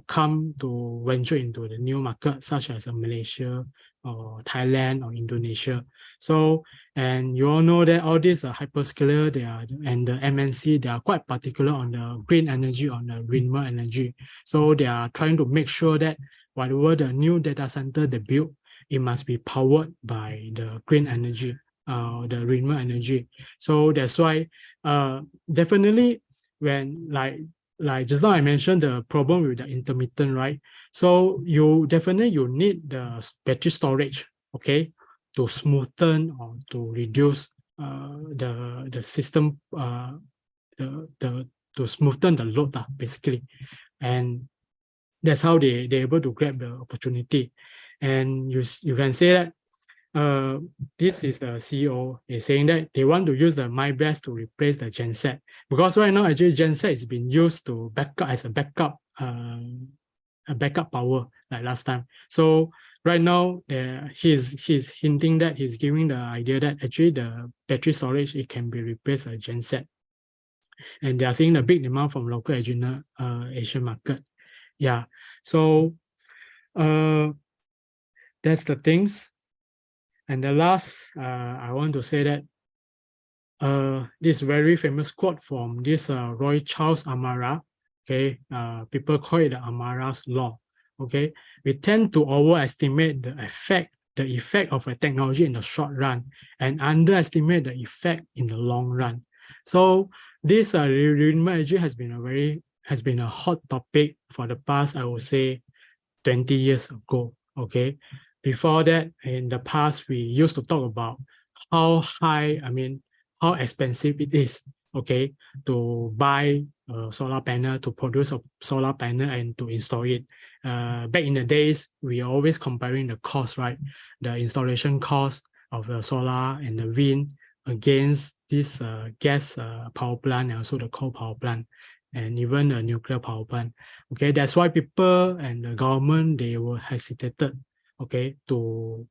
S2: come to venture into the new market, such as Malaysia or Thailand or Indonesia. So, and you all know that all these hyperscaler, they are, and the MNC, they are quite particular on the green energy, on the renewable energy. So they are trying to make sure that whatever the new data center they build, it must be powered by the green energy, the renewable energy. So that's why definitely when like just now I mentioned the problem with the intermittent, right? So you need the battery storage, okay, to smoothen or to reduce the system, to smoothen the load, basically. And that's how they're able to grab the opportunity. And you can say that this is the CEO is saying that they want to use the MyBest to replace the genset, because right now actually genset is being used to backup as a backup power like last time. So right now he's hinting that he's giving the idea that actually the battery storage, it can be replaced a genset, and they are seeing a big demand from local Asian market. Yeah, so that's the things. And the last, I want to say that this very famous quote from this Roy Charles Amara, okay, people call it the Amara's law, okay. We tend to overestimate the effect of a technology in the short run and underestimate the effect in the long run. So this renewable energy has been a hot topic for the past, I would say, 20 years ago, okay. Before that, in the past, we used to talk about how expensive it is, okay, to buy a solar panel, to produce a solar panel and to install it. Back in the days, we are always comparing the cost, right? The installation cost of the solar and the wind against this gas power plant and also the coal power plant and even the nuclear power plant. Okay, that's why people and the government, they were hesitated, okay, to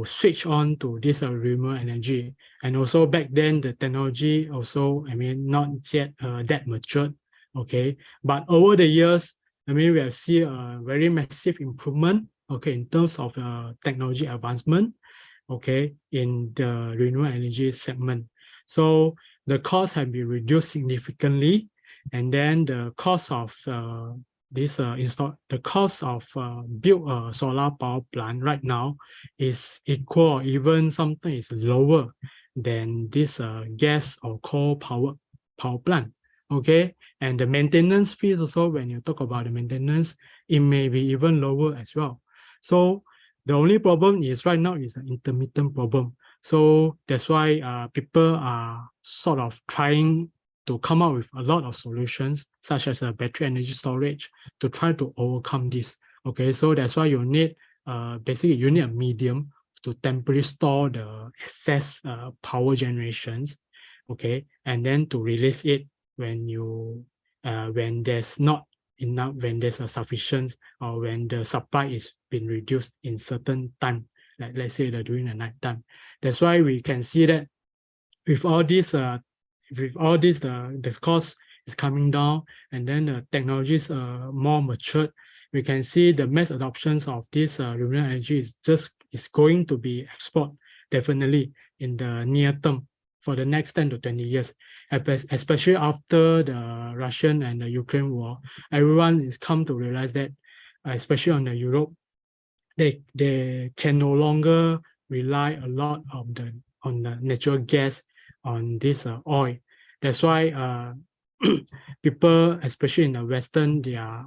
S2: switch on to this renewable energy. And also back then, the technology also, I mean, not yet that matured, okay. But over the years, I mean, we have seen a very massive improvement, okay, in terms of technology advancement, okay, in the renewable energy segment. So the cost have been reduced significantly, and then the cost of the cost of build a solar power plant right now is equal, even something is lower than this gas or coal power plant. Okay, and the maintenance fees also, when you talk about the maintenance, it may be even lower as well. So the only problem is right now is the intermittent problem. So that's why people are sort of trying to come up with a lot of solutions, such as a battery energy storage, to try to overcome this. Okay, so that's why you need basically you need a medium to temporarily store the excess power generations, okay, and then to release it when you when there's not enough, when there's a sufficient, or when the supply is been reduced in certain time, like let's say during the night time. That's why we can see that with all this the cost is coming down, and then the technology is more matured. We can see the mass adoptions of this renewable energy is going to be export definitely in the near term for the next 10 to 20 years, especially after the Russian and the Ukraine war. Everyone is come to realize that, especially on the Europe, they can no longer rely a lot on the natural gas, on this oil. That's why people, especially in the Western, they are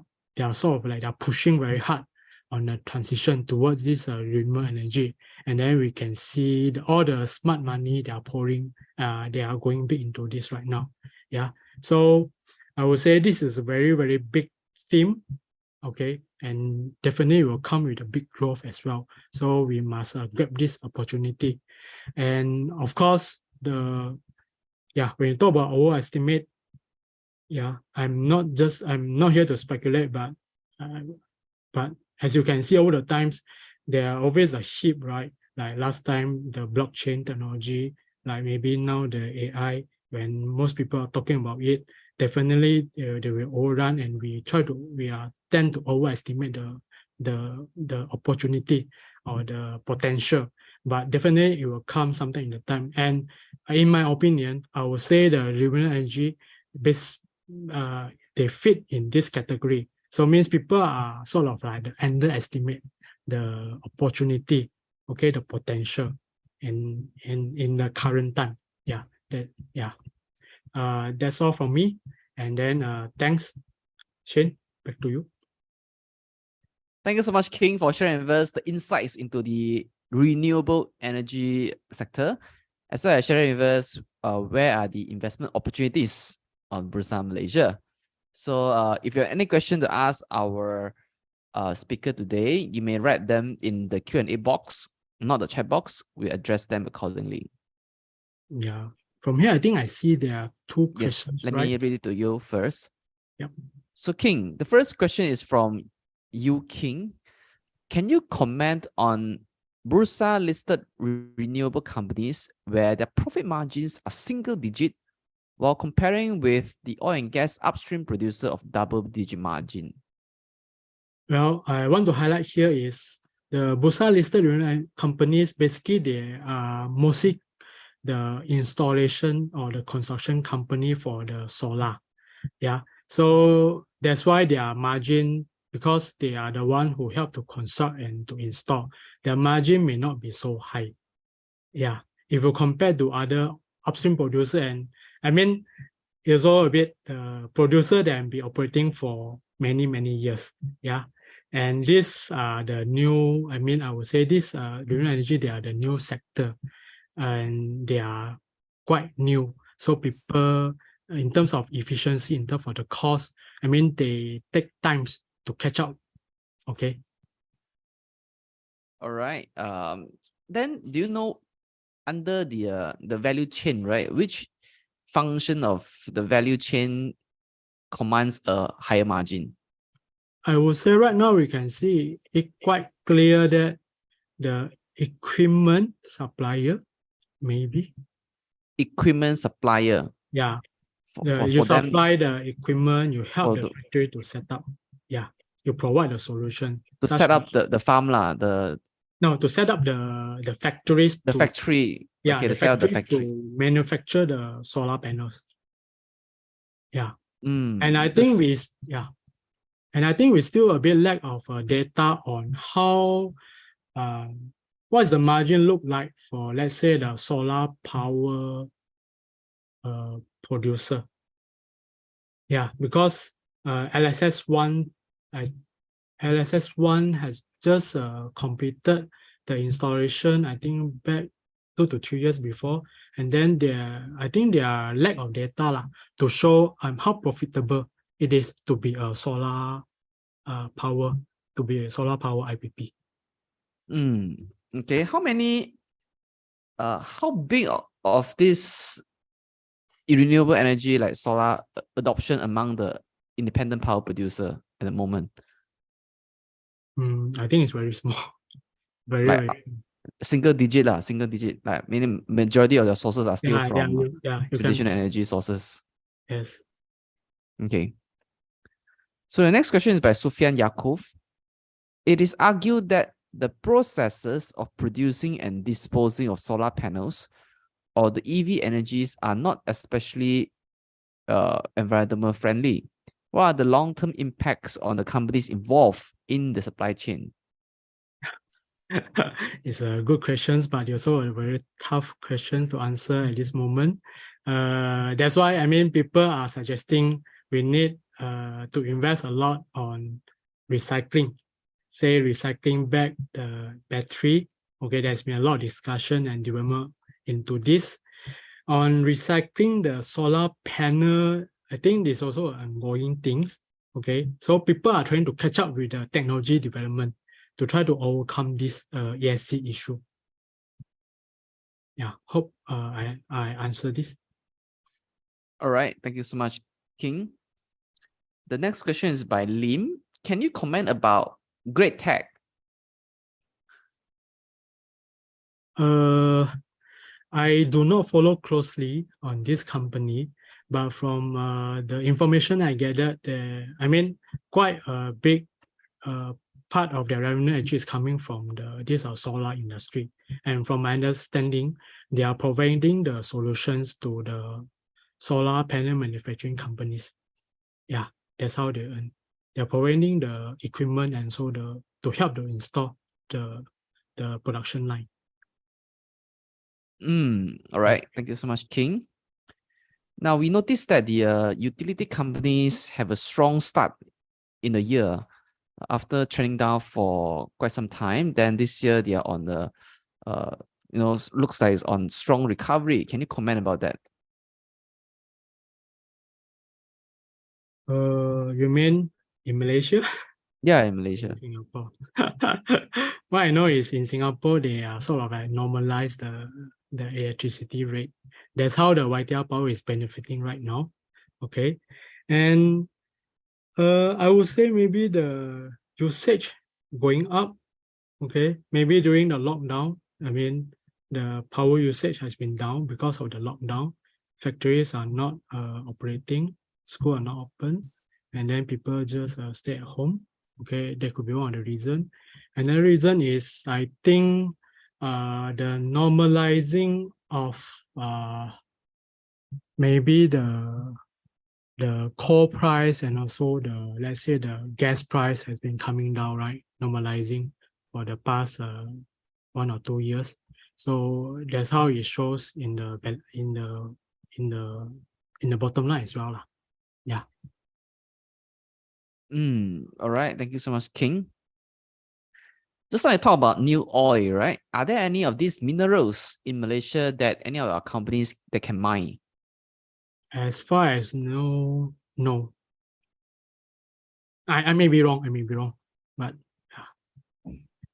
S2: sort of like they're pushing very hard on the transition towards this renewable energy. And then we can see all the smart money they are pouring, they are going big into this right now. Yeah. So I would say this is a very, very big theme. Okay, and definitely will come with a big growth as well. So we must grab this opportunity. And of course, when you talk about overestimate, I'm not here to speculate, but as you can see over the times, there are always a hit, right? Like last time, the blockchain technology, like maybe now the AI, when most people are talking about it, definitely they will overrun, and we tend to overestimate the opportunity or the potential. But definitely it will come sometime in the time. And in my opinion, I would say the renewable energy they fit in this category. So it means people are sort of like underestimate the opportunity, okay, the potential in the current time. That's all from me. And then thanks, Shane, back to you.
S1: Thank you so much, King, for sharing with us the insights into the renewable energy sector, as well as sharing with us where are the investment opportunities on Bursa Malaysia. So if you have any question to ask our speaker today, you may write them in the Q&A box, not the chat box. We address them accordingly.
S2: Yeah. From here, I think I see there are two questions.
S1: Let me read it to you first.
S2: Yep.
S1: So King, the first question is from you, King. Can you comment on Bursa listed renewable companies where their profit margins are single digit, while comparing with the oil and gas upstream producer of double-digit margin?
S2: Well, I want to highlight here is the Bursa listed companies, basically they are mostly the installation or the construction company for the solar. Yeah. So that's why their margin, because they are the one who help to construct and to install, their margin may not be so high. Yeah. If you compare to other upstream producer, and I mean, it's all a bit producer that be operating for many, many years. Yeah. And this the new, I would say this renewable energy, they are the new sector, and they are quite new. So people, in terms of efficiency, in terms of the cost, they take times to catch up. Okay.
S1: All right. Then do you know under the value chain, right, which function of the value chain commands a higher margin?
S2: I would say right now we can see it quite clear that the equipment supplier, maybe.
S1: Equipment supplier.
S2: Yeah.
S1: For
S2: you
S1: them,
S2: supply the equipment, you help the factory to set up. Yeah. You provide the solution.
S1: To set up the farm
S2: to set up the factories.
S1: The factory.
S2: Yeah,
S1: okay,
S2: the factories to manufacture the solar panels. Yeah. And I think we still a bit lack of data on how what's the margin look like for, let's say, the solar power producer. Yeah, because LSS1 has just completed the installation, I think back 2 to 3 years before, and then I think their lack of data to show how profitable it is to be a solar power, to be a solar power IPP.
S1: Okay, how big of this renewable energy like solar adoption among the independent power producer at the moment?
S2: I think it's very small. Very
S1: single digit, like meaning majority of the sources are still from traditional energy sources.
S2: Yes.
S1: Okay. So the next question is by Sufyan Yakov. It is argued that the processes of producing and disposing of solar panels or the EV energies are not especially environmental friendly. What are the long-term impacts on the companies involved in the supply chain?
S2: It's a good question, but also a very tough question to answer at this moment. That's why people are suggesting we need to invest a lot on recycling. Say recycling back the battery. Okay, there's been a lot of discussion and development into this. On recycling the solar panel, I think there's also ongoing things. Okay, so people are trying to catch up with the technology development to try to overcome this ESG issue. Yeah, hope I answer this.
S1: All right, thank you so much, King. The next question is by Lim. Can you comment about Great Tech?
S2: I do not follow closely on this company, but from the information I gathered, quite a big part of their revenue actually is coming from this solar industry. And from my understanding, they are providing the solutions to the solar panel manufacturing companies. Yeah, that's how they earn. They're providing the equipment and so to help to install the production line.
S1: All right, thank you so much, King. Now we noticed that the utility companies have a strong start in the year after trending down for quite some time. Then this year they are on the, looks like it's on strong recovery. Can you comment about that?
S2: You mean in Malaysia?
S1: Yeah, in Malaysia.
S2: In Singapore. What I know is in Singapore, they are sort of like normalize the electricity rate. That's how the YTR power is benefiting right now. Okay. And I would say maybe the usage going up. Okay. Maybe during the lockdown, the power usage has been down because of the lockdown. Factories are not operating, schools are not open, and then people just stay at home. Okay, that could be one of the reasons. Another reason is I think the normalizing of maybe the coal price and also let's say the gas price has been coming down, right? Normalizing for the past 1 or 2 years. So that's how it shows in the bottom line as well. Yeah.
S1: All right. Thank you so much, King. Just like I talk about new oil, right? Are there any of these minerals in Malaysia that any of our companies that can mine?
S2: As far as no. I may be wrong. But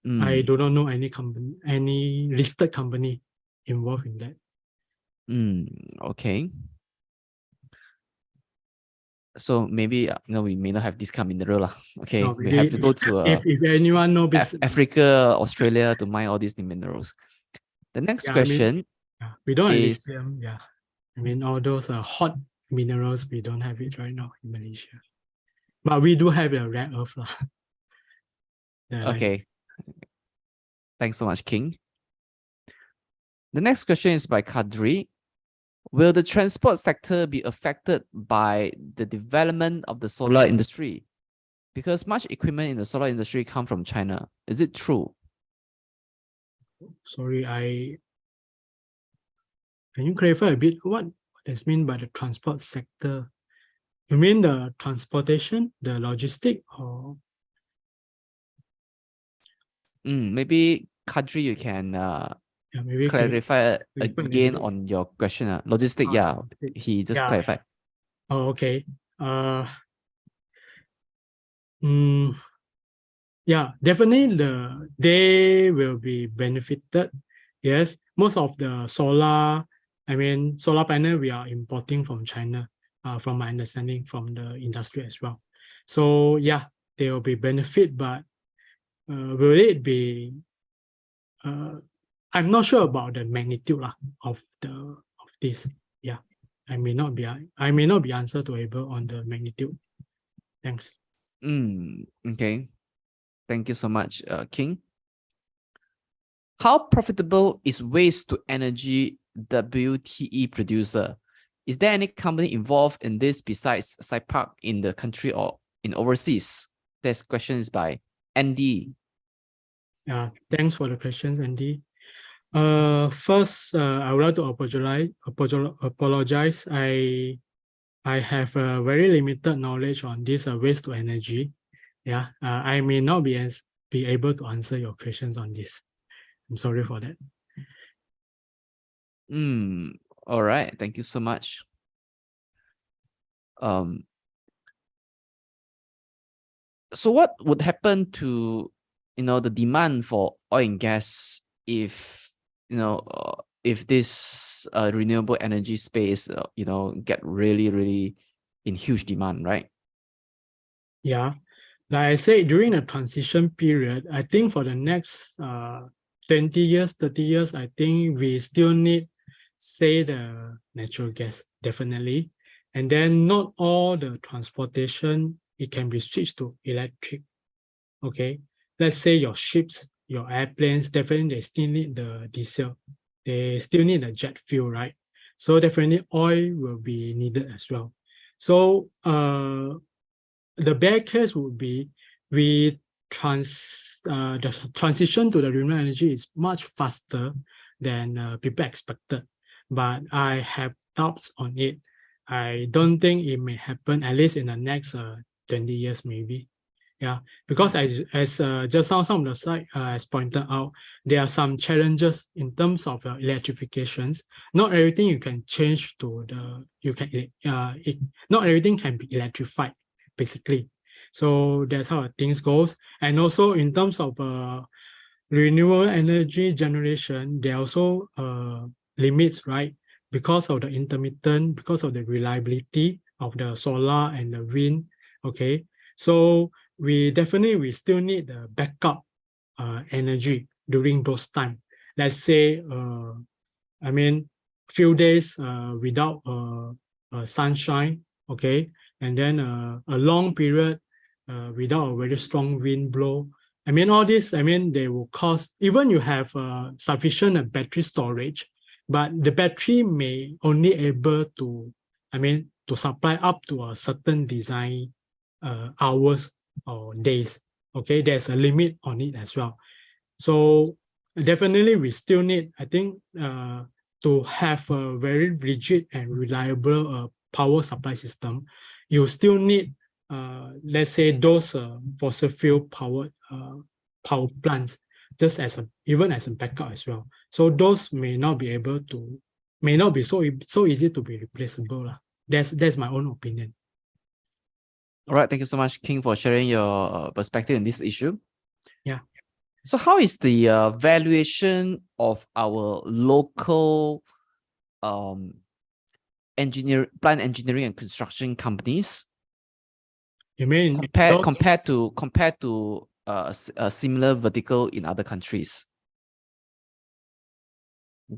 S2: I do not know any company, any listed company involved in that.
S1: Okay. So maybe we may not have this kind of mineral. Okay,
S2: No,
S1: we have to go to
S2: if anyone knows
S1: Africa, Australia to mine all these new minerals. The next question
S2: we don't
S1: is
S2: lithium. Yeah, all those hot minerals we don't have it right now in Malaysia, but we do have a rare earth.
S1: Okay. Thanks so much, King. The next question is by Kadri. Will the transport sector be affected by the development of the solar industry? Because much equipment in the solar industry come from China. Is it true?
S2: Sorry, can you clarify a bit what is meant by the transport sector? You mean the transportation, the logistic, or?
S1: Maybe Kadri, you can
S2: Yeah, maybe can you
S1: clarify
S2: clarify a little
S1: again
S2: bit?
S1: on your question. Logistic,
S2: Ah,
S1: yeah,
S2: okay.
S1: he just
S2: Yeah.
S1: clarified.
S2: Oh, okay. Mm, yeah, definitely they will be benefited. Yes, most of the solar panel we are importing from China, from my understanding from the industry as well. So yeah, they will be benefit, but will it be? I'm not sure about the magnitude of this. Yeah, I may not be answer to able on the magnitude. Thanks.
S1: Okay. Thank you so much, King. How profitable is waste to energy WTE producer? Is there any company involved in this besides SciPark in the country or in overseas? This question is by Andy.
S2: Yeah, thanks for the questions, Andy. First, I would like to apologize. I have a very limited knowledge on this waste to energy. Yeah, I may not be able to answer your questions on this. I'm sorry for that.
S1: All right. Thank you so much. So what would happen to the demand for oil and gas if if this renewable energy space get really in huge demand, right?
S2: Yeah, like I said, during the transition period, I think for the next 20 years, 30 years, I think we still need, say, the natural gas, definitely. And then not all the transportation, it can be switched to electric. Okay. Let's say your ships, your airplanes, definitely they still need the diesel. They still need the jet fuel, right? So definitely oil will be needed as well. So the bad case would be the transition to the renewable energy is much faster than people expected. But I have doubts on it. I don't think it may happen, at least in the next 20 years, maybe. Yeah, because as just now some of the slide has pointed out, there are some challenges in terms of electrifications. Not everything you can change to not everything can be electrified, basically. So that's how things goes. And also in terms of renewable energy generation, there are also limits, right? Because of the intermittent, because of the reliability of the solar and the wind. Okay, so we still need the backup energy during those time. Let's say, few days without sunshine, okay, and then a long period without a very strong wind blow. All this, they will cause, even you have sufficient battery storage, but the battery may only able to, to supply up to a certain design hours or days. Okay, there's a limit on it as well. So definitely we still need, I think, to have a very rigid and reliable power supply system. You still need, let's say, those fossil fuel power plants, just as even as a backup as well. So those may not be so easy to be replaceable. That's my own opinion.
S1: All right. Thank you so much, King, for sharing your perspective in this issue.
S2: Yeah.
S1: So how is the valuation of our local plant engineering and construction companies?
S2: You mean
S1: compared to a similar vertical in other countries?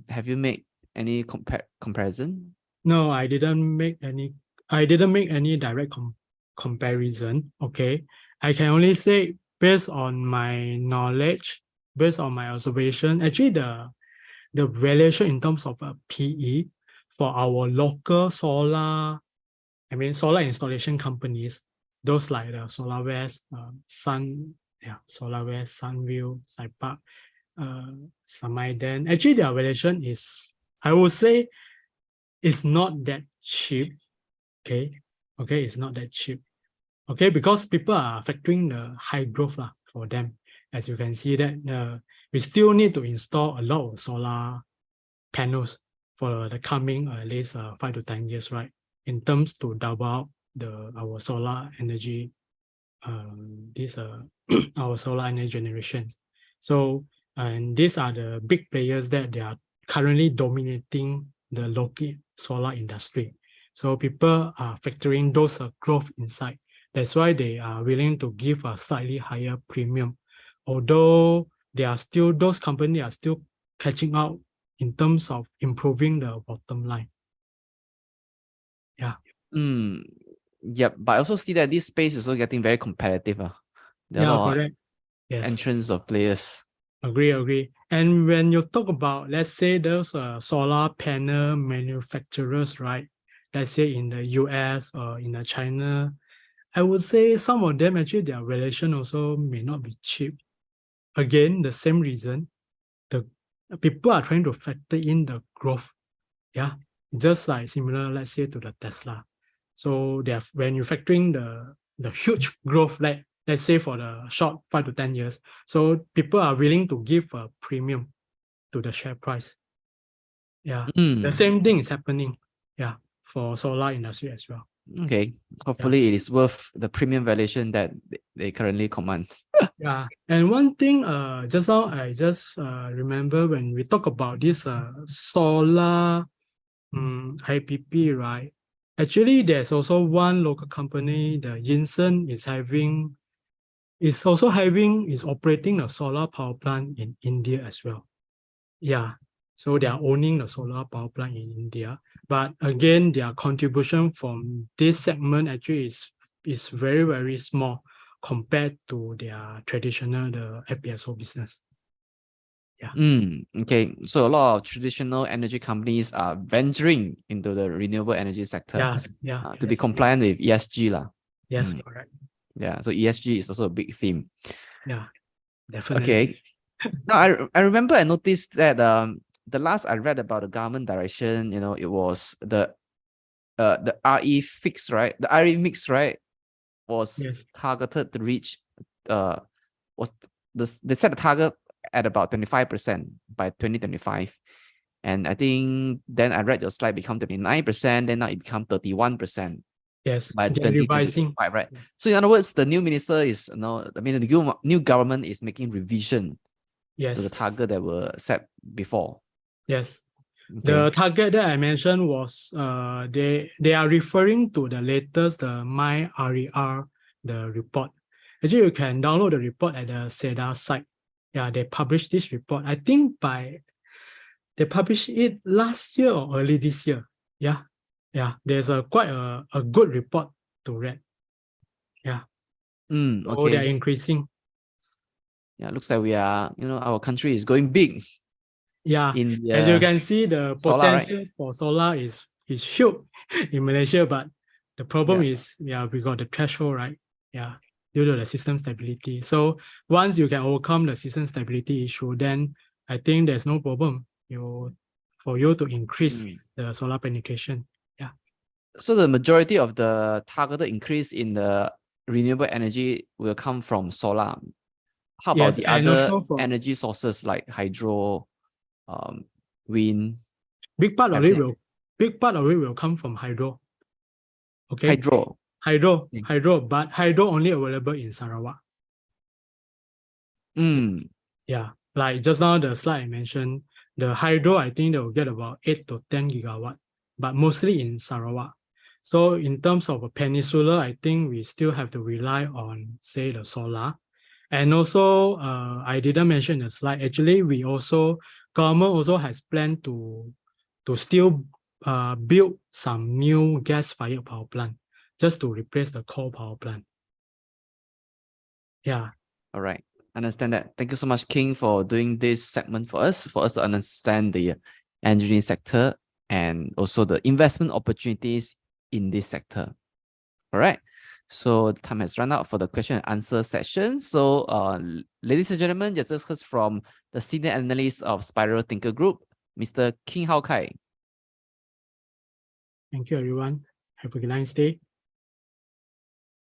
S1: Have you made any comparison?
S2: No, I didn't make any direct comparison. Okay, I can only say based on my knowledge, based on my observation, actually the valuation in terms of PE for our local solar installation companies, those like the SolarWest, SolarWest, Sunview, SciPark, Samaiden. Actually, their valuation is, I would say, it's not that cheap. Okay, it's not that cheap. Okay, because people are factoring the high growth for them. As you can see that we still need to install a lot of solar panels for the coming at least 5 to 10 years, right? In terms to double up our solar energy, our solar energy generation. So, and these are the big players that they are currently dominating the local solar industry. So people are factoring those growth inside. That's why they are willing to give a slightly higher premium, although those companies are still catching up in terms of improving the bottom line. Yeah.
S1: Yep, but I also see that this space is also getting very competitive. There are a lot
S2: correct. Yes.
S1: entrance of players.
S2: Agree. And when you talk about, let's say those solar panel manufacturers, right? Let's say in the US or in China, I would say some of them actually their valuation also may not be cheap. Again, the same reason, the people are trying to factor in the growth. Yeah, just like similar, let's say to the Tesla. So they are when you're factoring the huge growth, like let's say for the short 5 to 10 years, so people are willing to give a premium to the share price. Yeah, the same thing is happening. Yeah, for solar industry as well.
S1: Okay, hopefully it is worth the premium valuation that they currently command.
S2: Yeah, and one thing, just now I just remember when we talk about this solar IPP, right? Actually, there's also one local company, the Yinsen, is operating a solar power plant in India as well. Yeah, so they are owning the solar power plant in India. But again, their contribution from this segment actually is very, very small compared to their traditional, the FPSO business. Yeah.
S1: Okay, so a lot of traditional energy companies are venturing into the renewable energy sector to be compliant with ESG.
S2: Yes, correct.
S1: Yeah, so ESG is also a big theme.
S2: Yeah, definitely.
S1: Okay. Now I remember I noticed that the last I read about the government direction, it was the RE fix, right? The RE mix, right, was targeted to reach they set the target at about 25% by 2025. And I think then I read your slide become 29%, then now it become 31%.
S2: Yes,
S1: by 2025, right? So in other words, the new minister is, the new government is making revision to the target that were set before.
S2: Yes. Okay. The target that I mentioned was they are referring to the latest, the MyRER, the report. Actually, you can download the report at the SEDA site. Yeah, they published this report. I think they published it last year or early this year. Yeah. There's quite a good report to read. Yeah. So they are increasing.
S1: Yeah, looks like we are, our country is going big.
S2: Yeah, as you can see, the potential for solar is huge in Malaysia, but the problem is, we got the threshold, right? Yeah, due to the system stability. So once you can overcome the system stability issue, then I think there's no problem for you to increase the solar penetration. Yeah.
S1: So the majority of the targeted increase in the renewable energy will come from solar. How about the other energy sources like hydro, wind?
S2: Big part of it will come from hydro. Okay. Hydro, but hydro only available in Sarawak. Yeah, like just now the slide I mentioned, the hydro, I think they will get about 8 to 10 gigawatt, but mostly in Sarawak. So in terms of a peninsula, I think we still have to rely on, say, the solar. And also, I didn't mention the slide. Actually, government also has planned to still build some new gas-fired power plant just to replace the coal power plant. Yeah.
S1: All right. Understand that. Thank you so much, King, for doing this segment for us to understand the engineering sector and also the investment opportunities in this sector. All right. So the time has run out for the question and answer session. So, ladies and gentlemen, just heard from the senior analyst of Spiral Thinker Group, Mr. King Hao Kai.
S2: Thank you, everyone. Have a nice day.